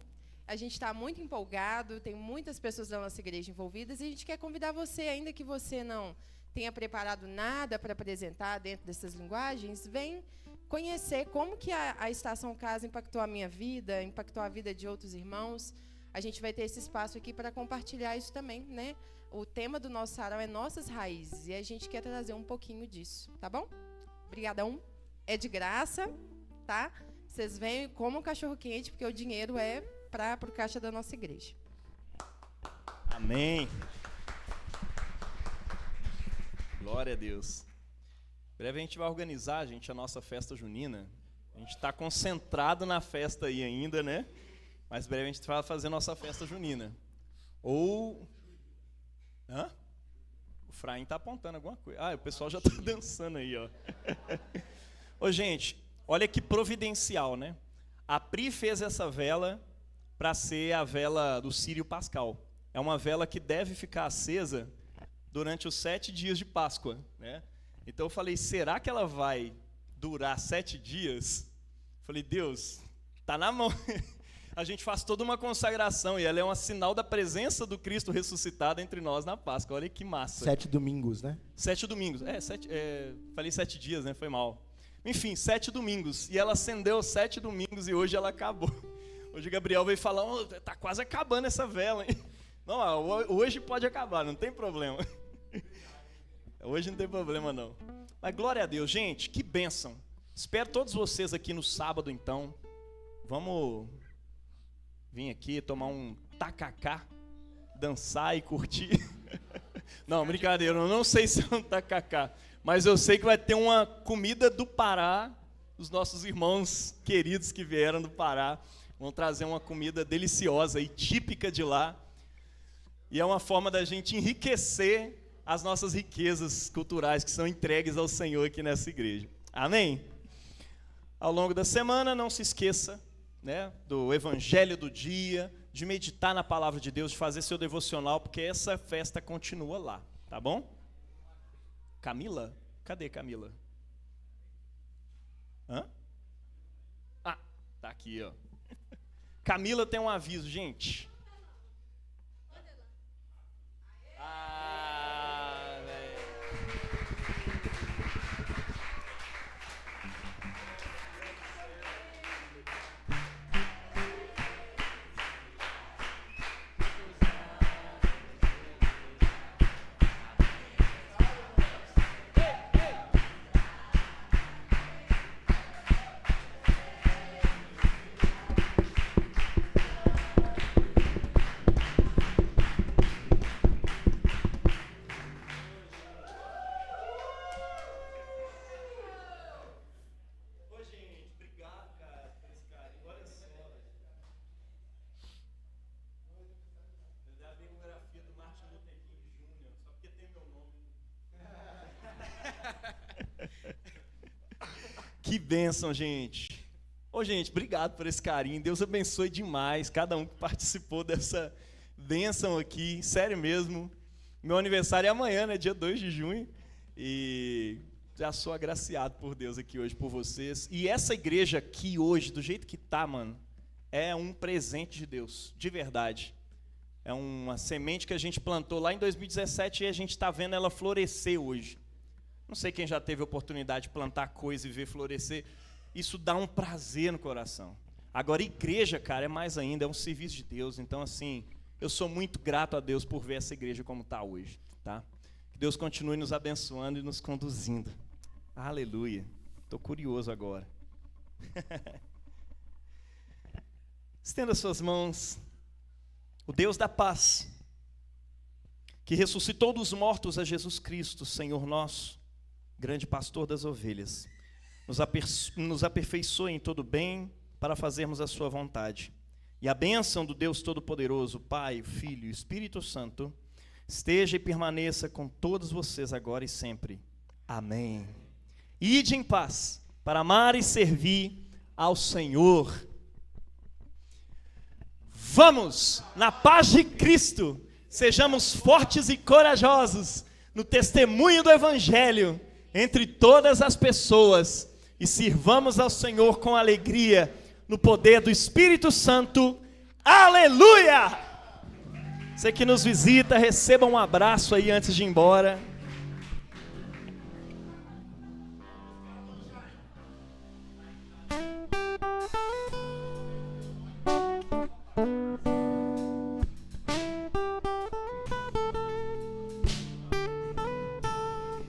A gente está muito empolgado, tem muitas pessoas da nossa igreja envolvidas e a gente quer convidar você, ainda que você não tenha preparado nada para apresentar dentro dessas linguagens, vem conhecer como que a Estação Casa impactou a minha vida, impactou a vida de outros irmãos. A gente vai ter esse espaço aqui para compartilhar isso também, né? O tema do nosso sarau é Nossas Raízes e a gente quer trazer um pouquinho disso, tá bom? Obrigadão. É de graça, tá? Vocês vêm como um cachorro-quente, porque o dinheiro é para o caixa da nossa igreja. Amém. Glória a Deus. Em breve a gente vai organizar, gente, a nossa festa junina. A gente está concentrado na festa aí ainda, né? Mas em breve a gente vai fazer a nossa festa junina. Ou... Hã? O Fraim está apontando alguma coisa. O pessoal já está dançando aí, ó. Ô, gente, olha que providencial, né? A Pri fez essa vela para ser a vela do Círio Pascal. É uma vela que deve ficar acesa durante os 7 dias de Páscoa, né? Então eu falei, será que ela vai durar 7 dias? Falei, Deus, tá na mão. A gente faz toda uma consagração e ela é um sinal da presença do Cristo ressuscitado entre nós na Páscoa. Olha que massa. 7 domingos, né? 7 domingos. Falei 7 dias, né? Foi mal. Enfim, 7 domingos. E ela acendeu 7 domingos e hoje ela acabou. Hoje o Gabriel veio falar, tá quase acabando essa vela, hein? Não, hoje pode acabar, não tem problema. Hoje não tem problema, não. Mas glória a Deus, gente, que bênção. Espero todos vocês aqui no sábado, então. Vamos vir aqui tomar um tacacá, dançar e curtir. Não, brincadeira, eu não sei se é um tacacá, mas eu sei que vai ter uma comida do Pará, os nossos irmãos queridos que vieram do Pará. Vão trazer uma comida deliciosa e típica de lá. E é uma forma da gente enriquecer as nossas riquezas culturais que são entregues ao Senhor aqui nessa igreja. Amém? Ao longo da semana, não se esqueça, né, do evangelho do dia, de meditar na palavra de Deus, de fazer seu devocional, porque essa festa continua lá, tá bom? Camila? Cadê Camila? Hã? Tá aqui, ó. Camila tem um aviso, gente. Que bênção, gente. Ô, gente, obrigado por esse carinho. Deus abençoe demais cada um que participou dessa bênção aqui. Sério mesmo. Meu aniversário é amanhã, né? Dia 2 de junho. E já sou agraciado por Deus aqui hoje, por vocês. E essa igreja aqui hoje, do jeito que tá, mano, é um presente de Deus, de verdade. É uma semente que a gente plantou lá em 2017 e a gente está vendo ela florescer hoje. Não sei quem já teve a oportunidade de plantar coisa e ver florescer. Isso dá um prazer no coração. Agora, igreja, cara, é mais ainda, é um serviço de Deus. Então, assim, eu sou muito grato a Deus por ver essa igreja como está hoje, tá? Que Deus continue nos abençoando e nos conduzindo. Aleluia. Estou curioso agora. Estenda suas mãos. O Deus da paz, que ressuscitou dos mortos a Jesus Cristo, Senhor nosso, grande pastor das ovelhas, nos aperfeiçoe em todo bem para fazermos a sua vontade. E a bênção do Deus Todo-Poderoso, Pai, Filho e Espírito Santo, esteja e permaneça com todos vocês agora e sempre. Amém. Ide em paz, para amar e servir ao Senhor. Vamos, na paz de Cristo, sejamos fortes e corajosos no testemunho do Evangelho entre todas as pessoas e sirvamos ao Senhor com alegria no poder do Espírito Santo. Aleluia! Você que nos visita, receba um abraço aí antes de ir embora.